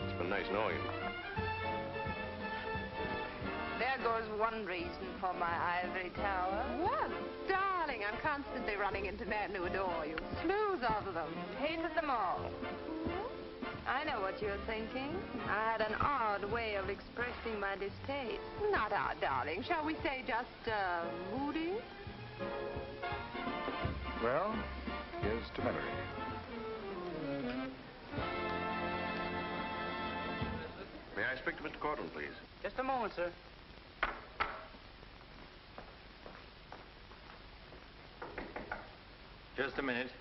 it's been nice knowing you. There goes one reason for my ivory tower. What? Darling, I'm constantly running into men who adore you. Slews of them. Hated them all. I know what you're thinking. I had an odd way of expressing my distaste. Not odd, darling. Shall we say just, moody? Well, here's to memory. May I speak to Mr. Cortland, please? Just a moment, sir. Just a minute.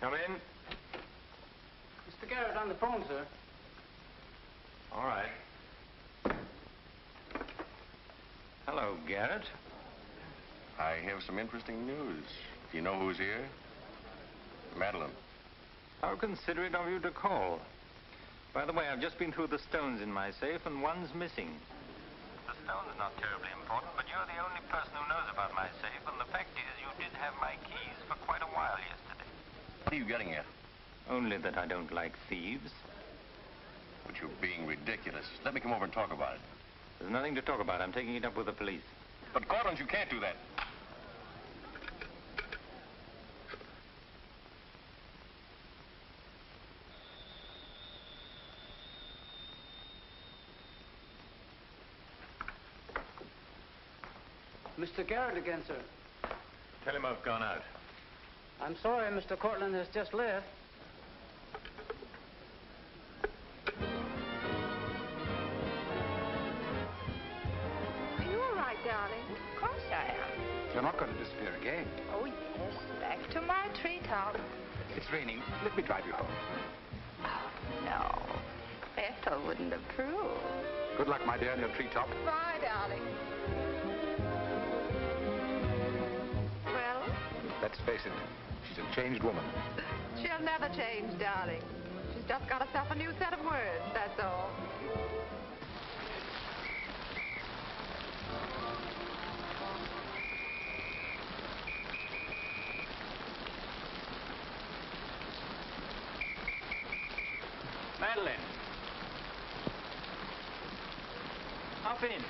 Come in. Mr. Garrett on the phone, sir. All right. Hello, Garrett. I have some interesting news. Do you know who's here? Madeline. How considerate of you to call. By the way, I've just been through the stones in my safe, and one's missing. The stone's not terribly important, but you're the only person who knows about my safe, and the fact is you did have my keys for quite a while yesterday. What are you getting at? Only that I don't like thieves. But you're being ridiculous. Let me come over and talk about it. There's nothing to talk about. I'm taking it up with the police. But, Cortland, you can't do that. Mr. Garrett again, sir. Tell him I've gone out. I'm sorry, Mr. Cortland has just left. Are you all right, darling? Of course I am. You're not going to disappear again. Oh, yes. Back to my treetop. It's raining. Let me drive you home. Oh, no. Ethel wouldn't approve. Good luck, my dear, in your treetop. Bye, darling. Well? Let's face it, she's a changed woman. She'll never change, darling. She's just got herself a new set of words, that's all. Madeline. Hop in.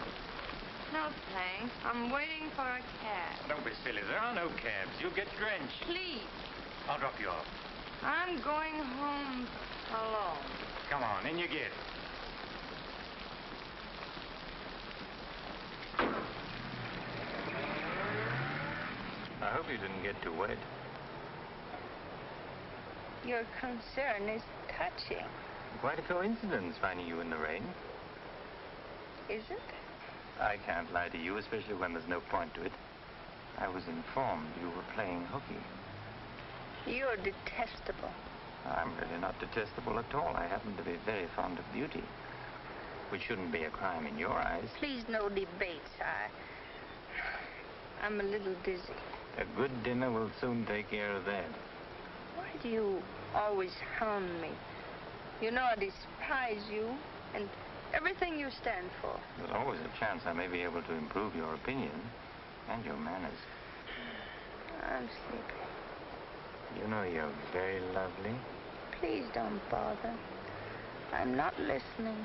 No, thanks. I'm waiting for a cab. Don't be silly. There are no cabs. You'll get drenched. Please. I'll drop you off. I'm going home alone. Come on, in you get. I hope you didn't get too wet. Your concern is touching. Quite a coincidence finding you in the rain. Is it? I can't lie to you, especially when there's no point to it. I was informed you were playing hooky. You're detestable. I'm really not detestable at all. I happen to be very fond of beauty, which shouldn't be a crime in your eyes. Please, no debates. I'm a little dizzy. A good dinner will soon take care of that. Why do you always hound me? You know I despise you and everything you stand for. There's always a chance I may be able to improve your opinion and your manners. I'm sleepy. You know you're very lovely. Please don't bother. I'm not listening.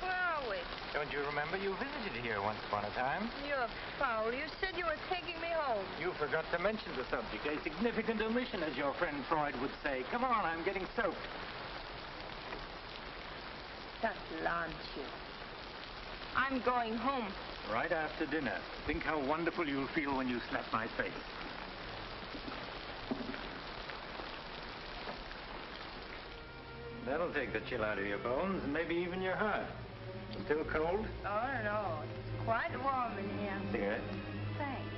Where are we? Don't you remember you visited here once upon a time? You're foul. You said you were taking me home. You forgot to mention the subject. A significant omission, as your friend Freud would say. Come on, I'm getting soaked. That launch you. I'm going home. Right after dinner. Think how wonderful you'll feel when you slap my face. That'll take the chill out of your bones and maybe even your heart. Still cold? Oh, no. It's quite warm in here. Cigarette? Thanks.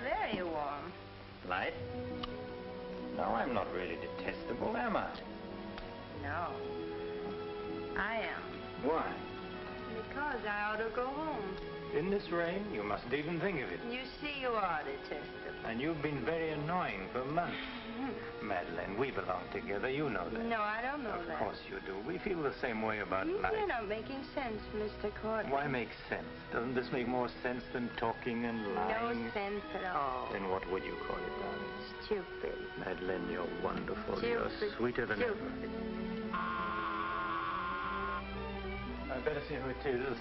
Very warm. Light? No, I'm not really detestable, am I? No. I am. Why? Because I ought to go home. In this rain, you mustn't even think of it. You see, you are detestable. And you've been very annoying for months. Madeleine, we belong together. You know that. No, I don't know that. Of course you do. We feel the same way about life. You're not making sense, Mr. Courtney. Why make sense? Doesn't this make more sense than talking and lying? No sense at all. Then what would you call it, darling? Stupid. Madeleine, you're wonderful. Stupid. You're sweeter than ever. I'd better see who it is.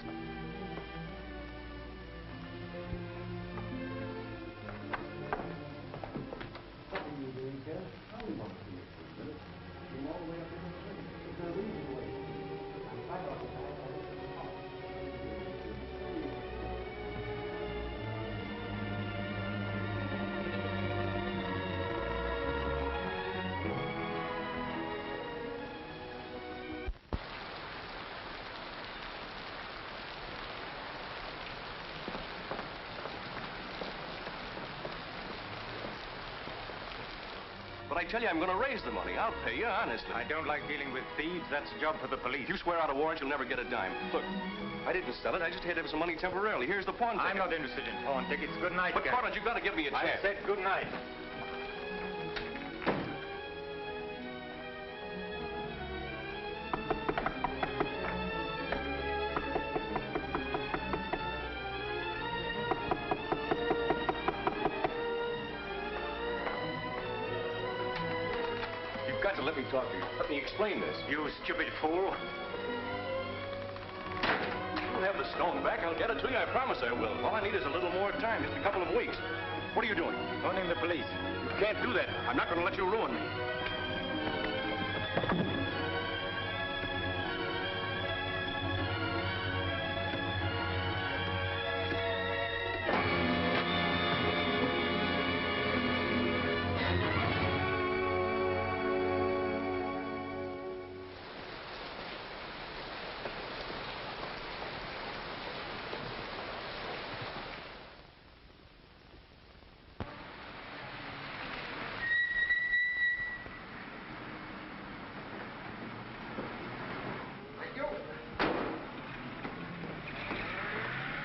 But I tell you, I'm going to raise the money. I'll pay you, honestly. I don't like dealing with thieves. That's a job for the police. If you swear out a warrant, you'll never get a dime. Look, I didn't sell it. I just had to have some money temporarily. Here's the pawn ticket. I'm not interested in pawn tickets. Good night, But, Carter, you've got to give me a chance. I said good night. Let me talk to you. Let me explain this. You stupid fool. You'll have the stone back. I'll get it to you. I promise I will. All I need is a little more time, just a couple of weeks. What are you doing? Phoning the police. You can't do that. I'm not going to let you ruin me.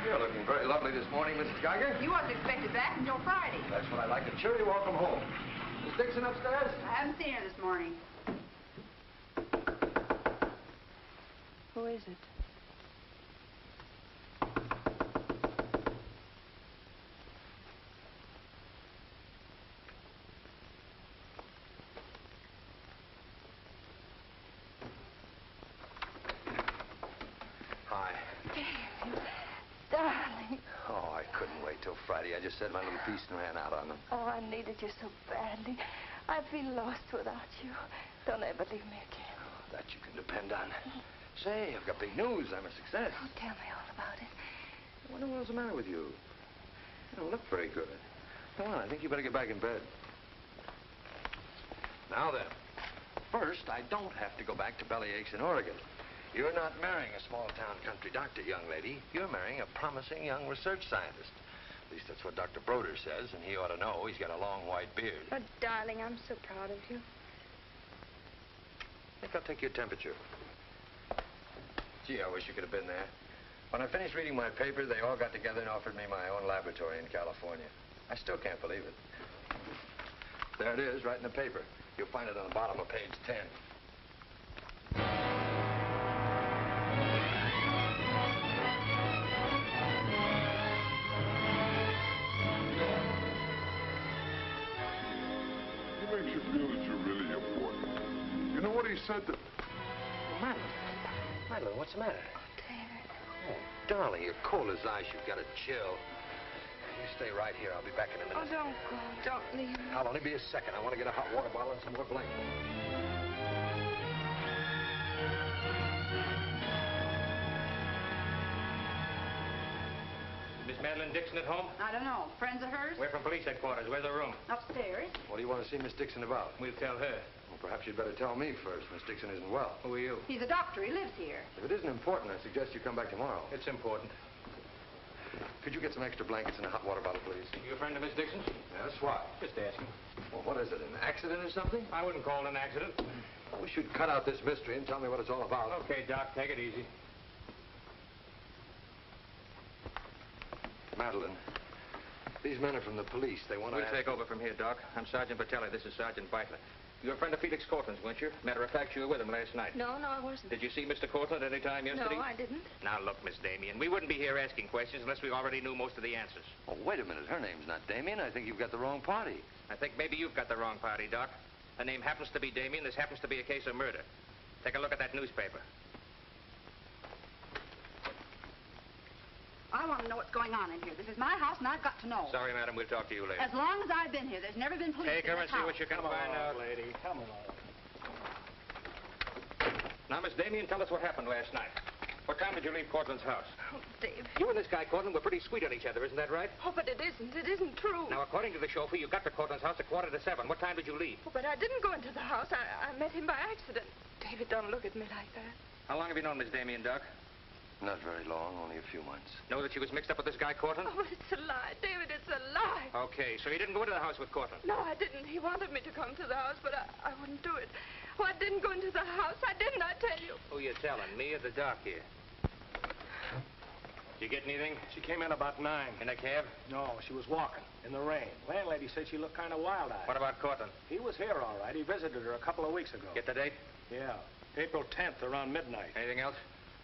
You're looking very lovely this morning, Mrs. Geiger. You wasn't expected back until Friday. That's what I like. A cheery welcome home. Miss Dixon upstairs? I haven't seen her this morning. Who is it? Hi. Darling. Oh, I couldn't wait till Friday. I just said my little piece and ran out on them. Oh, I needed you so badly. I feel lost without you. Don't ever leave me again. Oh, that you can depend on. Say, I've got big news. I'm a success. Oh, tell me all about it. I wonder what's the matter with you. You don't look very good. Come on, I think you better get back in bed. Now then, first, I don't have to go back to Bellyaches in Oregon. You're not marrying a small-town country doctor, young lady. You're marrying a promising young research scientist. At least that's what Dr. Broder says, and he ought to know. He's got a long white beard. But, darling, I'm so proud of you. I think I'll take your temperature. Gee, I wish you could have been there. When I finished reading my paper, they all got together and offered me my own laboratory in California. I still can't believe it. There it is, right in the paper. You'll find it on the bottom of page 10. He makes you feel that you're really important. You know what he said to... Madeline. Madeline, what's the matter? David. Oh, darling, you're cold as ice. You've got a chill. You stay right here. I'll be back in a minute. Oh, don't go. Don't leave me. I'll only be a second. I want to get a hot water bottle and some more blankets. Miss Madeline Dixon at home? I don't know. Friends of hers? We're from police headquarters. Where's the room? Upstairs. What do you want to see Miss Dixon about? We'll tell her. Well, perhaps you'd better tell me first. Miss Dixon isn't well. Who are you? He's a doctor. He lives here. If it isn't important, I suggest you come back tomorrow. It's important. Could you get some extra blankets and a hot water bottle, please? You a friend of Miss Dixon's? Yes, why? Just asking. Well, what is it, an accident or something? I wouldn't call it an accident. We should cut out this mystery and tell me what it's all about. Okay, Doc, take it easy. Madeline, these men are from the police. They want to... We'll take over from here, Doc. I'm Sergeant Patelli. This is Sergeant Beitler. You're a friend of Felix Cortland's, weren't you? Matter of fact, you were with him last night. No, I wasn't. Did you see Mr. Cortland any time yesterday? No, I didn't. Now, look, Miss Damien, we wouldn't be here asking questions unless we already knew most of the answers. Oh, wait a minute. Her name's not Damien. I think you've got the wrong party. I think maybe you've got the wrong party, Doc. Her name happens to be Damien. This happens to be a case of murder. Take a look at that newspaper. I want to know what's going on in here. This is my house, and I've got to know. Sorry, madam. We'll talk to you later. As long as I've been here, there's never been police Take in her this and see house. what you can find out. lady. Come along. Now, Miss Damien, tell us what happened last night. What time did you leave Cortland's house? Oh, Dave. You and this guy, Cortland, were pretty sweet on each other, isn't that right? Oh, but it isn't. It isn't true. Now, according to the chauffeur, you got to Cortland's house at 6:45. What time did you leave? Oh, but I didn't go into the house. I met him by accident. David, don't look at me like that. How long have you known Miss Damien, Doc? Not very long, only a few months. Know that she was mixed up with this guy, Cortland? Oh, but it's a lie. David, it's a lie. Okay, so you didn't go into the house with Cortland? No, I didn't. He wanted me to come to the house, but I wouldn't do it. Oh, I didn't go into the house. I didn't, I tell you. Who you telling, me or the doc here? Did you get anything? She came in about 9. In a cab? No, she was walking in the rain. Landlady said she looked kind of wild-eyed. What about Cortland? He was here, all right. He visited her a couple of weeks ago. Get the date? Yeah, April 10th, around midnight. Anything else?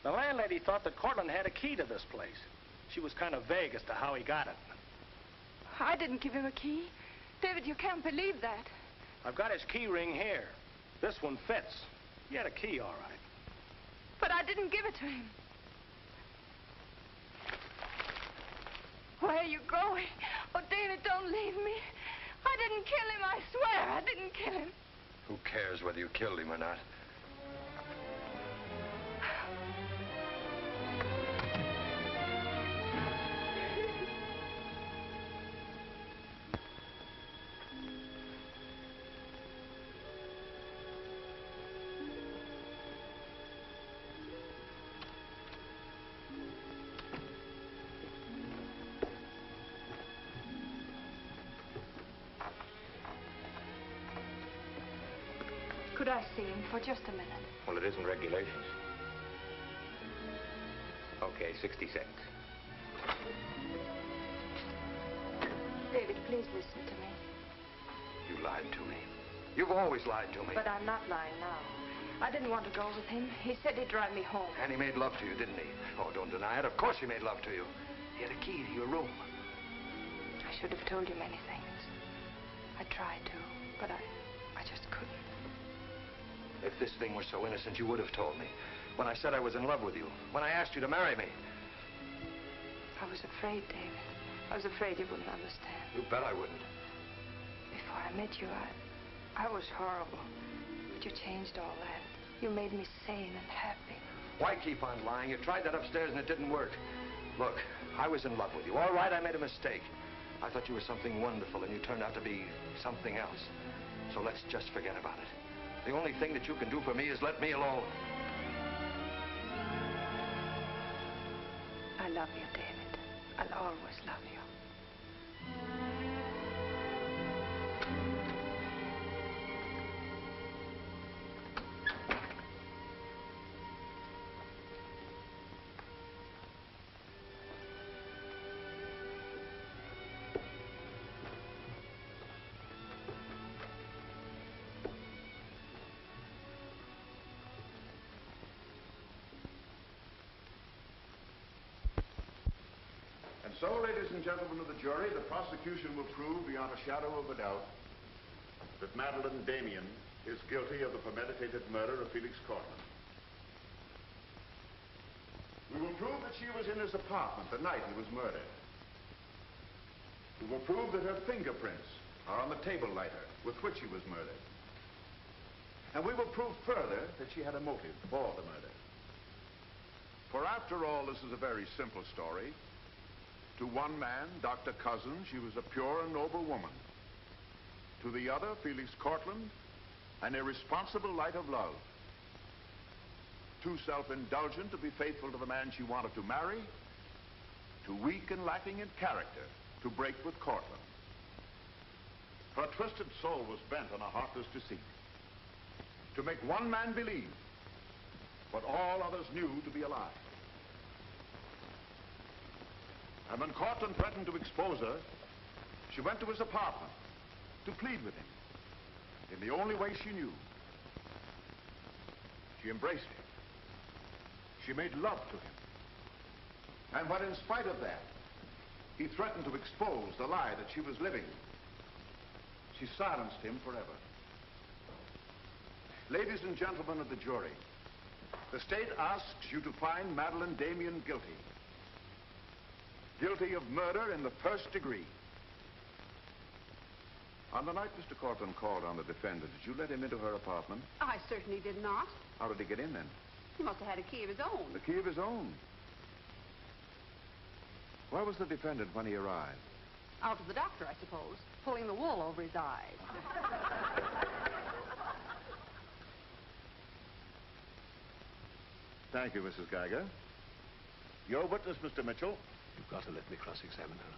The landlady thought that Cortland had a key to this place. She was kind of vague as to how he got it. I didn't give him a key. David, you can't believe that. I've got his key ring here. This one fits. He had a key, all right. But I didn't give it to him. Where are you going? Oh, David, don't leave me. I didn't kill him, I swear. I didn't kill him. Who cares whether you killed him or not? Could I see him for just a minute? Well, it isn't regulations. Okay, 60 seconds. David, please listen to me. You lied to me. You've always lied to me. But I'm not lying now. I didn't want to go with him. He said he'd drive me home. And he made love to you, didn't he? Oh, don't deny it. Of course he made love to you. He had a key to your room. I should have told you many things. I tried to, but I just couldn't. If this thing were so innocent, you would have told me. When I said I was in love with you. When I asked you to marry me. I was afraid, David. I was afraid you wouldn't understand. You bet I wouldn't. Before I met you, I was horrible. But you changed all that. You made me sane and happy. Why keep on lying? You tried that upstairs and it didn't work. Look, I was in love with you. All right, I made a mistake. I thought you were something wonderful, and you turned out to be something else. So let's just forget about it. The only thing that you can do for me is let me alone. I love you, David. I'll always love you. So, ladies and gentlemen of the jury, the prosecution will prove beyond a shadow of a doubt that Madeline Damien is guilty of the premeditated murder of Felix Cortland. We will prove that she was in his apartment the night he was murdered. We will prove that her fingerprints are on the table lighter with which he was murdered. And we will prove further that she had a motive for the murder. For after all, this is a very simple story. To one man, Dr. Cousins, she was a pure and noble woman. To the other, Felix Cortland, an irresponsible light of love. Too self-indulgent to be faithful to the man she wanted to marry. Too weak and lacking in character to break with Cortland. Her twisted soul was bent on a heartless deceit. To make one man believe what all others knew to be a lie. And when Cortland threatened to expose her, she went to his apartment to plead with him in the only way she knew. She embraced him. She made love to him. And when, in spite of that, he threatened to expose the lie that she was living, she silenced him forever. Ladies and gentlemen of the jury, the state asks you to find Madeline Damien guilty. Guilty of murder in the first degree. On the night Mr. Cortland called on the defendant, did you let him into her apartment? I certainly did not. How did he get in then? He must have had a key of his own. The key of his own? Where was the defendant when he arrived? Out with the doctor, I suppose, pulling the wool over his eyes. Thank you, Mrs. Geiger. Your witness, Mr. Mitchell. You've got to let me cross-examine her.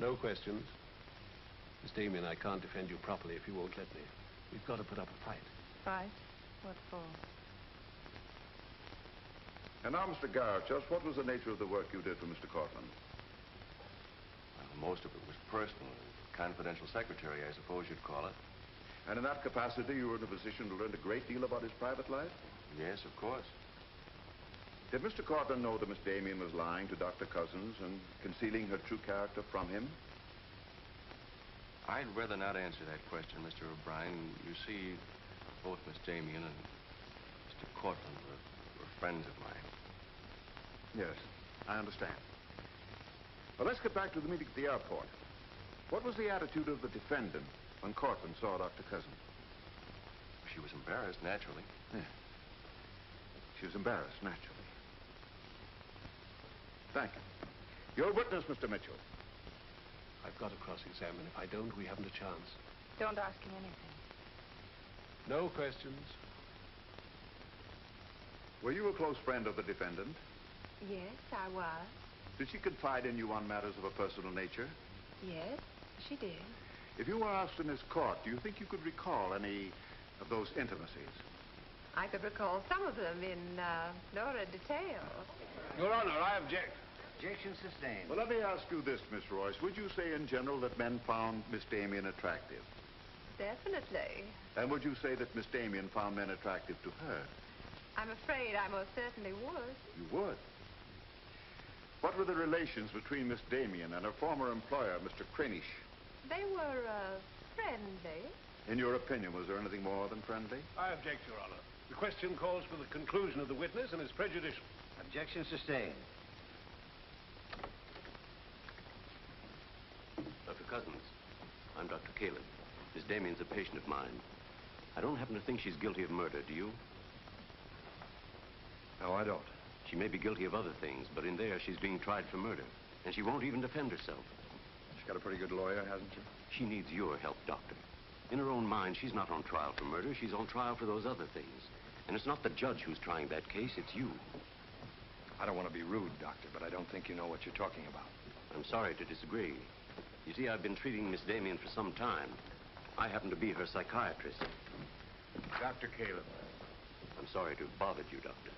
No questions. Miss Damien, I can't defend you properly if you won't let me. We've got to put up a fight. Fight? What for? And now, Mr. Garrett, just what was the nature of the work you did for Mr. Cortland? Well, most of it was personal. Confidential secretary, I suppose you'd call it. And in that capacity, you were in a position to learn a great deal about his private life? Yes, of course. Did Mr. Cortland know that Miss Damien was lying to Dr. Cousins and concealing her true character from him? I'd rather not answer that question, Mr. O'Brien. You see, both Miss Damien and Mr. Cortland were friends of mine. Yes, I understand. Well, let's get back to the meeting at the airport. What was the attitude of the defendant when Cortland saw Dr. Cousins? She was embarrassed, naturally. Yeah. She was embarrassed, naturally. Thank you. Your witness, Mr. Mitchell. I've got to cross-examine. If I don't, we haven't a chance. Don't ask him anything. No questions. Were you a close friend of the defendant? Yes, I was. Did she confide in you on matters of a personal nature? Yes, she did. If you were asked in this court, do you think you could recall any of those intimacies? I could recall some of them in no detail. Your Honor, I object. Objection sustained. Well, let me ask you this, Miss Royce. Would you say in general that men found Miss Damien attractive? Definitely. And would you say that Miss Damien found men attractive to her? I'm afraid I most certainly would. You would? What were the relations between Miss Damien and her former employer, Mr. Cranish? They were friendly. In your opinion, was there anything more than friendly? I object, Your Honor. The question calls for the conclusion of the witness and is prejudicial. Objection sustained. Dr. Cousins, I'm Dr. Kalin. Miss Damien's a patient of mine. I don't happen to think she's guilty of murder, do you? No, I don't. She may be guilty of other things, but in there she's being tried for murder. And she won't even defend herself. She's got a pretty good lawyer, hasn't she? She needs your help, Doctor. In her own mind, she's not on trial for murder. She's on trial for those other things. And it's not the judge who's trying that case, it's you. I don't want to be rude, Doctor, but I don't think you know what you're talking about. I'm sorry to disagree. You see, I've been treating Miss Damien for some time. I happen to be her psychiatrist. Dr. Caleb. I'm sorry to have bothered you, Doctor.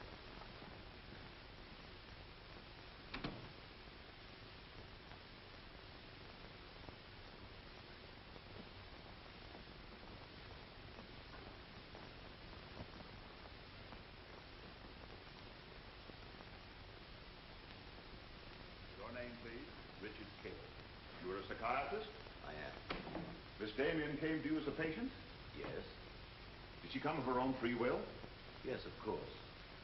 Your name, please? Richard Caleb. You are a psychiatrist? I am. Miss Damien came to you as a patient? Yes. Did she come of her own free will? Yes, of course.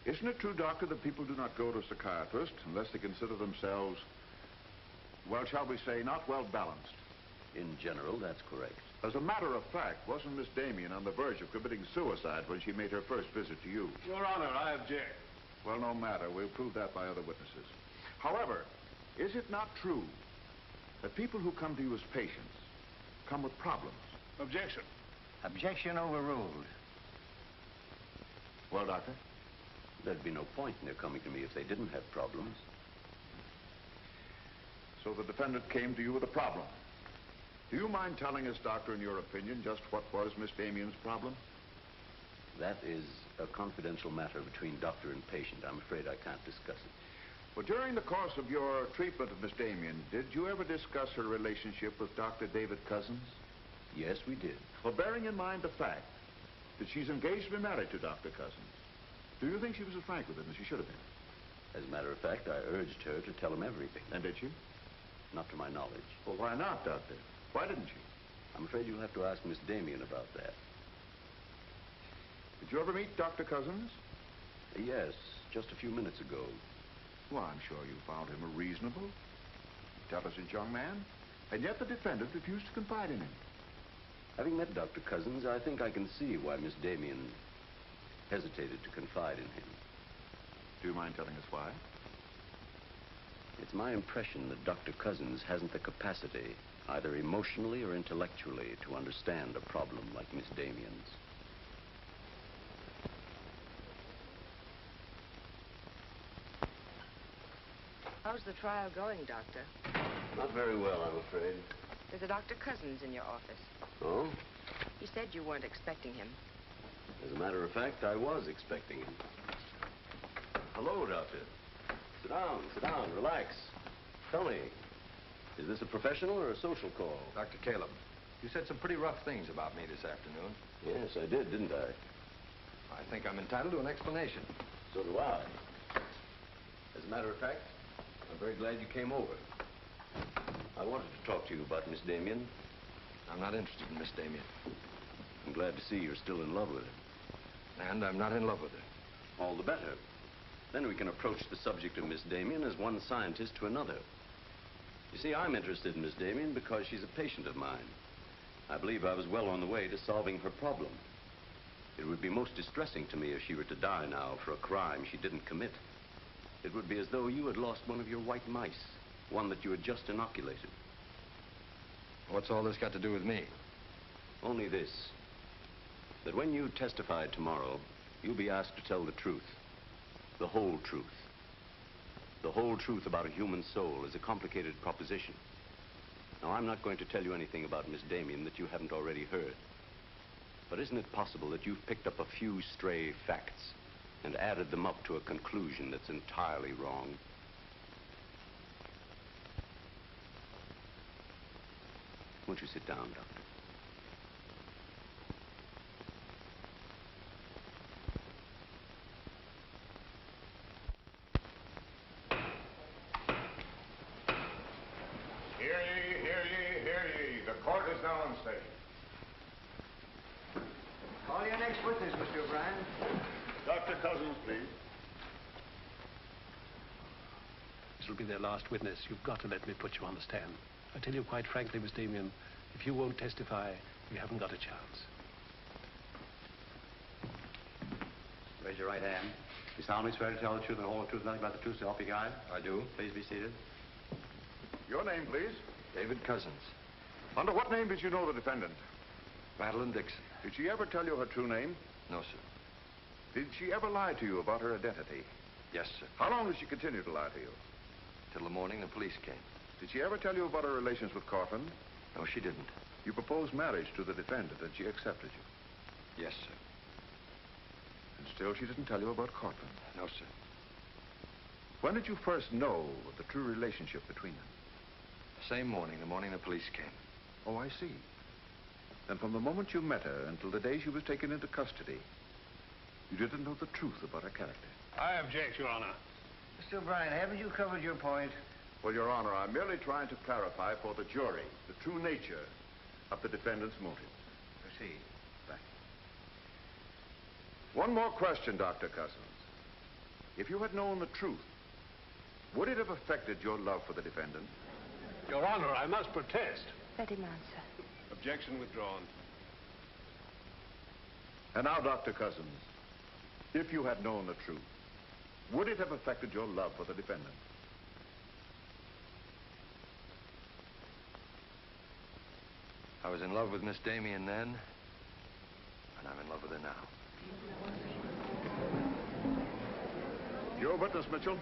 Isn't it true, Doctor, that people do not go to a psychiatrist unless they consider themselves, well, shall we say, not well balanced? In general, that's correct. As a matter of fact, wasn't Miss Damien on the verge of committing suicide when she made her first visit to you? Your Honor, I object. Well, no matter. We'll prove that by other witnesses. However, is it not true that people who come to you as patients come with problems? Objection. Objection overruled. Well, Doctor? There'd be no point in their coming to me if they didn't have problems. So the defendant came to you with a problem. Do you mind telling us, Doctor, in your opinion, just what was Miss Damien's problem? That is a confidential matter between doctor and patient. I'm afraid I can't discuss it. Well, during the course of your treatment of Miss Damien, did you ever discuss her relationship with Dr. David Cousins? Yes, we did. Well, bearing in mind the fact that she's engaged to be married to Dr. Cousins, do you think she was as frank with him as she should have been? As a matter of fact, I urged her to tell him everything. And did she? Not to my knowledge. Well, why not, Doctor? Why didn't she? I'm afraid you'll have to ask Miss Damien about that. Did you ever meet Dr. Cousins? Yes, just a few minutes ago. Well, I'm sure you found him a reasonable, intelligent young man, and yet the defendant refused to confide in him. Having met Dr. Cousins, I think I can see why Miss Damien hesitated to confide in him. Do you mind telling us why? It's my impression that Dr. Cousins hasn't the capacity, either emotionally or intellectually, to understand a problem like Miss Damien's. How's the trial going, Doctor? Not very well, I'm afraid. There's a Dr. Cousins in your office. Oh? He said you weren't expecting him. As a matter of fact, I was expecting him. Hello, Doctor. Sit down, relax. Tell me, is this a professional or a social call? Dr. Caleb, you said some pretty rough things about me this afternoon. Yes, I did, didn't I? I think I'm entitled to an explanation. So do I. As a matter of fact, I'm very glad you came over. I wanted to talk to you about Miss Damien. I'm not interested in Miss Damien. I'm glad to see you're still in love with her. And I'm not in love with her. All the better. Then we can approach the subject of Miss Damien as one scientist to another. You see, I'm interested in Miss Damien because she's a patient of mine. I believe I was well on the way to solving her problem. It would be most distressing to me if she were to die now for a crime she didn't commit. It would be as though you had lost one of your white mice, one that you had just inoculated. What's all this got to do with me? Only this, that when you testify tomorrow, you'll be asked to tell the truth. The whole truth. The whole truth about a human soul is a complicated proposition. Now, I'm not going to tell you anything about Miss Damien that you haven't already heard. But isn't it possible that you've picked up a few stray facts and added them up to a conclusion that's entirely wrong? Won't you sit down, Doctor? Hear ye, hear ye, hear ye. The court is now in session. Call your next witness, Mr. O'Brien. Dr. Cousins, please. This will be their last witness. You've got to let me put you on the stand. I tell you quite frankly, Miss Damien, if you won't testify, you haven't got a chance. Raise your right hand. You solemnly swear to tell the truth and the whole truth, nothing but the truth, so help you God? I do. Please be seated. Your name, please? David Cousins. Under what name did you know the defendant? Madeline Dixon. Did she ever tell you her true name? No, sir. Did she ever lie to you about her identity? Yes, sir. How long did she continue to lie to you? Till the morning the police came. Did she ever tell you about her relations with Cortland? No, she didn't. You proposed marriage to the defendant, and she accepted you? Yes, sir. And still she didn't tell you about Cortland? No, sir. When did you first know of the true relationship between them? Same morning, the morning the police came. Oh, I see. Then from the moment you met her until the day she was taken into custody, you didn't know the truth about her character. I object, Your Honor. Mr. O'Brien, haven't you covered your point? Well, Your Honor, I'm merely trying to clarify for the jury the true nature of the defendant's motive. Proceed. Thank you. One more question, Dr. Cousins. If you had known the truth, would it have affected your love for the defendant? Your Honor, I must protest. Let him answer. Objection withdrawn. And now, Dr. Cousins, if you had known the truth, would it have affected your love for the defendant? I was in love with Miss Damien then, and I'm in love with her now. Your witness, Mitchell.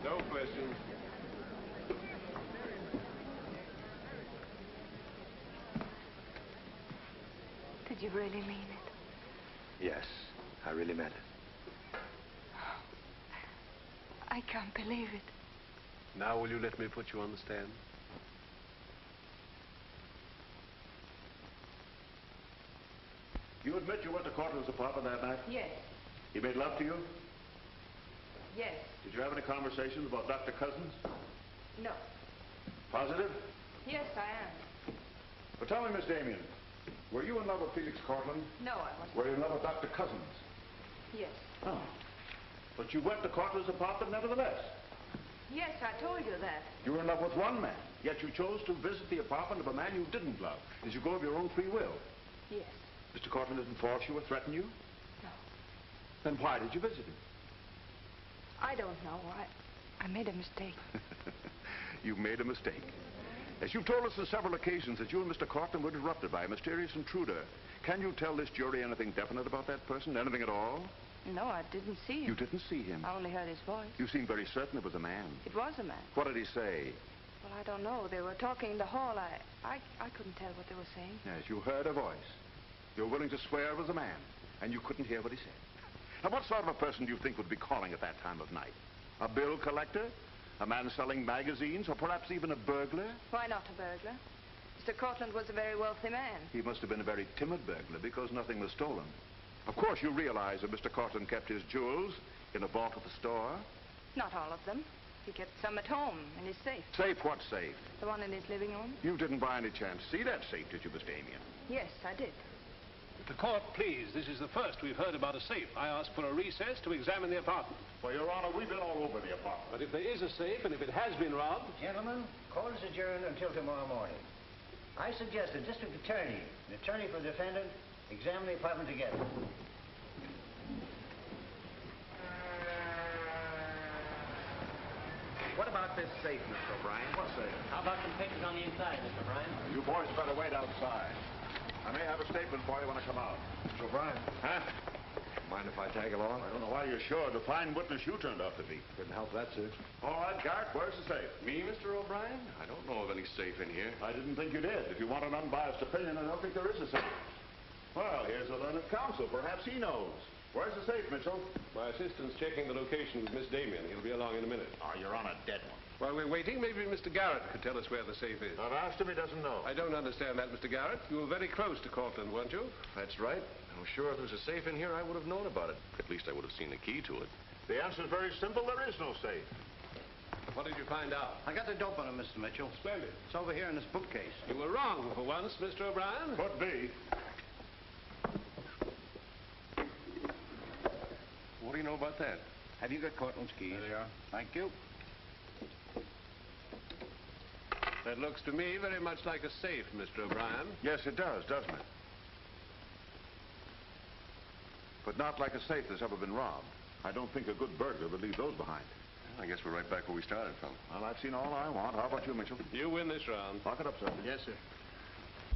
No questions. Did you really mean it? Yes, I really meant it. I can't believe it. Now will you let me put you on the stand? You admit you went to Cortland's apartment that night? Yes. He made love to you? Yes. Did you have any conversations about Dr. Cousins? No. Positive? Yes, I am. But tell me, Miss Damien, were you in love with Felix Cortland? No, I wasn't. Were you in love with Dr. Cousins? Yes. Oh. But you went to Cortland's apartment nevertheless. Yes, I told you that. You were in love with one man, yet you chose to visit the apartment of a man you didn't love. Did you go of your own free will? Yes. Mr. Cortland didn't force you or threaten you? No. Then why did you visit him? I don't know. I made a mistake. You made a mistake. As you've told us on several occasions that you and Mr. Cortland were interrupted by a mysterious intruder. Can you tell this jury anything definite about that person? Anything at all? No, I didn't see him. You didn't see him? I only heard his voice. You seem very certain it was a man. It was a man. What did he say? Well, I don't know. They were talking in the hall. I couldn't tell what they were saying. Yes, you heard a voice. You're willing to swear it was a man, and you couldn't hear what he said. Now, what sort of a person do you think would be calling at that time of night? A bill collector? A man selling magazines? Or perhaps even a burglar? Why not a burglar? Mr. Cortland was a very wealthy man. He must have been a very timid burglar because nothing was stolen. Of course, you realize that Mr. Cortland kept his jewels in a vault at the store? Not all of them. He kept some at home in his safe. Safe? What safe? The one in his living room. You didn't by any chance see that safe, did you, Miss Damien? Yes, I did. The court, please. This is the first we've heard about a safe. I ask for a recess to examine the apartment. Well, Your Honor, we've been all over the apartment. But if there is a safe, and if it has been robbed... Gentlemen, court is adjourned until tomorrow morning. I suggest the district attorney, the attorney for the defendant, examine the apartment together. What about this safe, Mr. O'Brien? What safe? How about some pictures on the inside, Mr. O'Brien? You boys better wait outside. I may have a statement for you when I come out. Mr. O'Brien. Huh? Mind if I tag along? I don't know why you're sure. The fine witness you turned out to be. Couldn't help that, sir. All right, Garrett, where's the safe? Me, Mr. O'Brien? I don't know of any safe in here. I didn't think you did. If you want an unbiased opinion, I don't think there is a safe. Well, here's a learned counsel. Perhaps he knows. Where's the safe, Mitchell? My assistant's checking the location with Miss Damien. He'll be along in a minute. Oh, you're on a dead one. While we're waiting, maybe Mr. Garrett could tell us where the safe is. I've asked him, he doesn't know. I don't understand that, Mr. Garrett. You were very close to Cortland, weren't you? That's right. I'm sure if there was a safe in here, I would have known about it. At least I would have seen the key to it. The answer's very simple. There is no safe. What did you find out? I got the dope on him, Mr. Mitchell. Splendid. It's over here in this bookcase. You were wrong for once, Mr. O'Brien. Could be. What do you know about that? Have you got Cortland's keys? There they are. Thank you. That looks to me very much like a safe, Mr. O'Brien. Yes, it does, doesn't it? But not like a safe that's ever been robbed. I don't think a good burglar would leave those behind. I guess we're right back where we started from. Well, I've seen all I want. How about you, Mitchell? You win this round. Lock it up, sir. Yes, sir.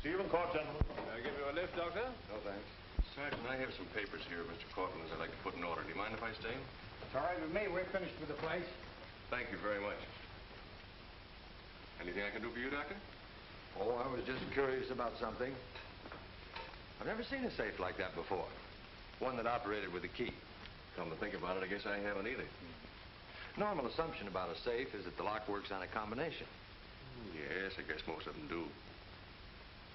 See you in court, gentlemen. Can I give you a lift, Doctor? No, thanks. Sergeant, I have some papers here of Mr. Cortland's I'd like to put in order. Do you mind if I stay? It's all right with me. We're finished with the place. Thank you very much. Anything I can do for you, Doctor? Oh, I was just curious about something. I've never seen a safe like that before. One that operated with a key. Come to think about it, I guess I haven't either. Normal assumption about a safe is that the lock works on a combination. Yes, I guess most of them do.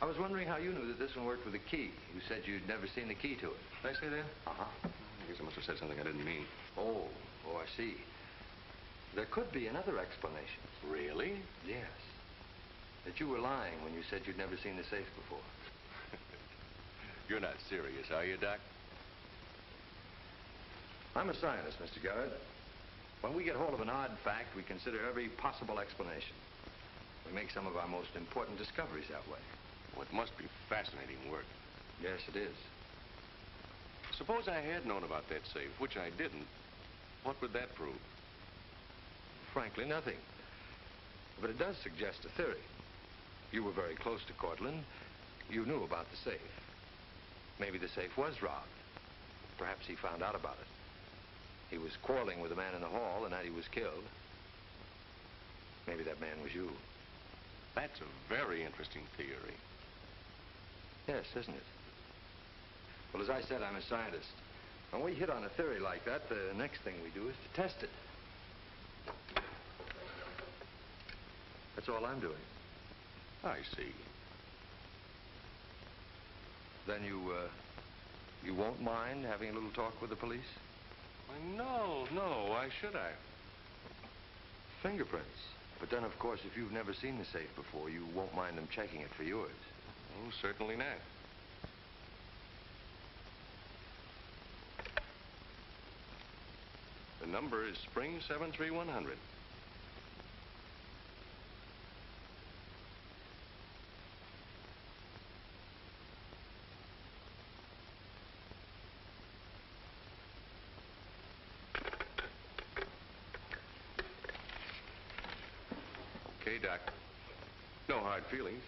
I was wondering how you knew that this one worked with a key. You said you'd never seen the key to it. Did I say that? Uh-huh. I guess I must have said something I didn't mean. Oh, I see. There could be another explanation. Really? Yes. That you were lying when you said you'd never seen the safe before. You're not serious, are you, Doc? I'm a scientist, Mr. Garrett. When we get hold of an odd fact, we consider every possible explanation. We make some of our most important discoveries that way. Well, it must be fascinating work. Yes, it is. Suppose I had known about that safe, which I didn't. What would that prove? Frankly, nothing. But it does suggest a theory. You were very close to Cortland. You knew about the safe. Maybe the safe was robbed. Perhaps he found out about it. He was quarreling with a man in the hall the night he was killed. Maybe that man was you. That's a very interesting theory. Yes, isn't it? Well, as I said, I'm a scientist. When we hit on a theory like that, the next thing we do is to test it. That's all I'm doing. I see. Then you won't mind having a little talk with the police? Why, no. Why should I? Fingerprints. But then, of course, if you've never seen the safe before, you won't mind them checking it for yours. Oh, certainly not. The number is Spring 73100. Okay, Doc. No hard feelings.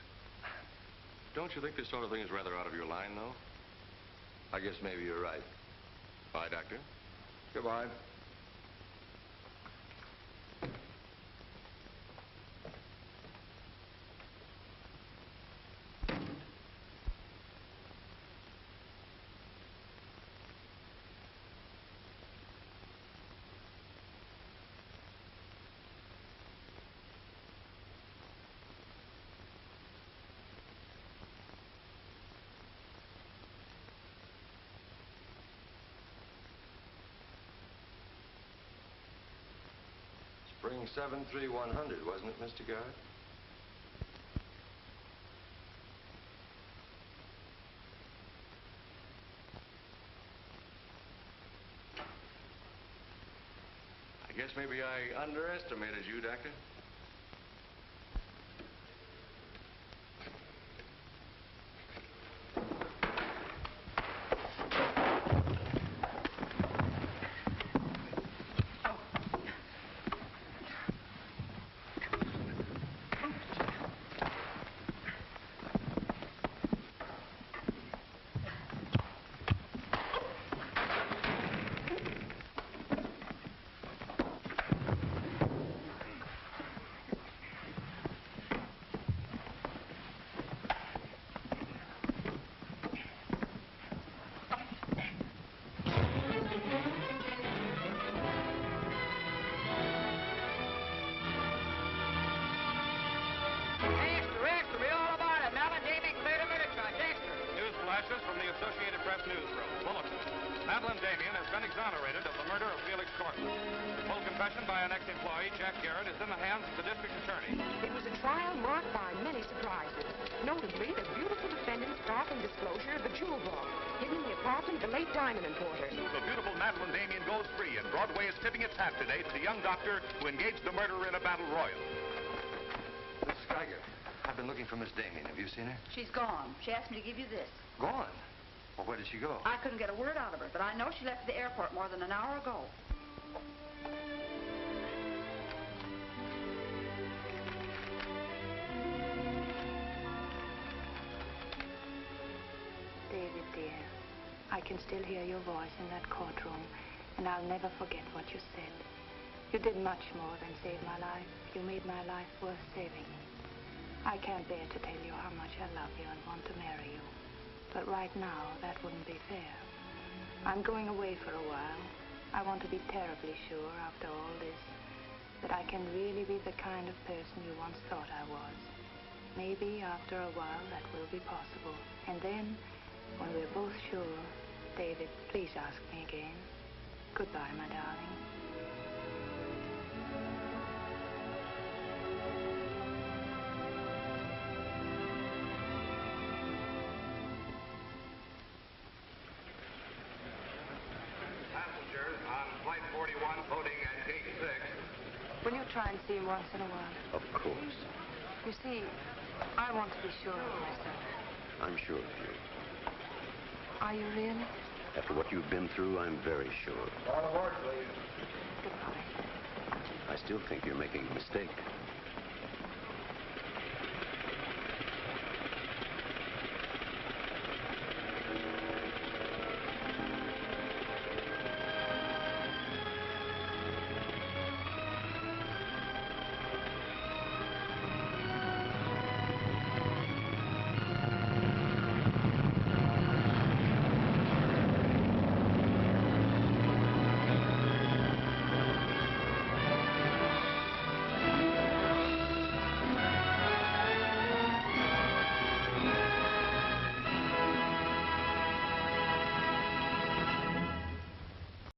Don't you think this sort of thing is rather out of your line, though? I guess maybe you're right. Bye, Doctor. Goodbye. Spring 73100, wasn't it, Mr. Garrett? I guess maybe I underestimated you, Doctor. From the Associated Press newsroom. Bulletin. Madeline Damien has been exonerated of the murder of Felix Cortland. Full confession by an ex-employee, Jack Garrett, is in the hands of the district attorney. It was a trial marked by many surprises. Notably, the beautiful defendant's startling disclosure of the jewel vault hidden in the apartment of the late diamond importer. The beautiful Madeline Damien goes free, and Broadway is tipping its hat today to the young doctor who engaged the murderer in a battle royal. Mrs. Geiger, I've been looking for Miss Damien. Have you seen her? She's gone. She asked me to give you this. Gone? Well, where did she go? I couldn't get a word out of her, but I know she left the airport more than an hour ago. I can still hear your voice in that courtroom, and I'll never forget what you said. You did much more than save my life. You made my life worth saving. I can't bear to tell you how much I love you and want to marry you. But right now, that wouldn't be fair. I'm going away for a while. I want to be terribly sure, after all this, that I can really be the kind of person you once thought I was. Maybe after a while that will be possible. And then, when we're both sure, David, please ask me again. Goodbye, my darling. Passengers on Flight 41 boarding at Gate 6. Will you try and see him once in a while? Of course. You see, I want to be sure of myself. I'm sure of you. Are you really? After what you've been through, I'm very sure. All aboard, please. Goodbye. I still think you're making a mistake.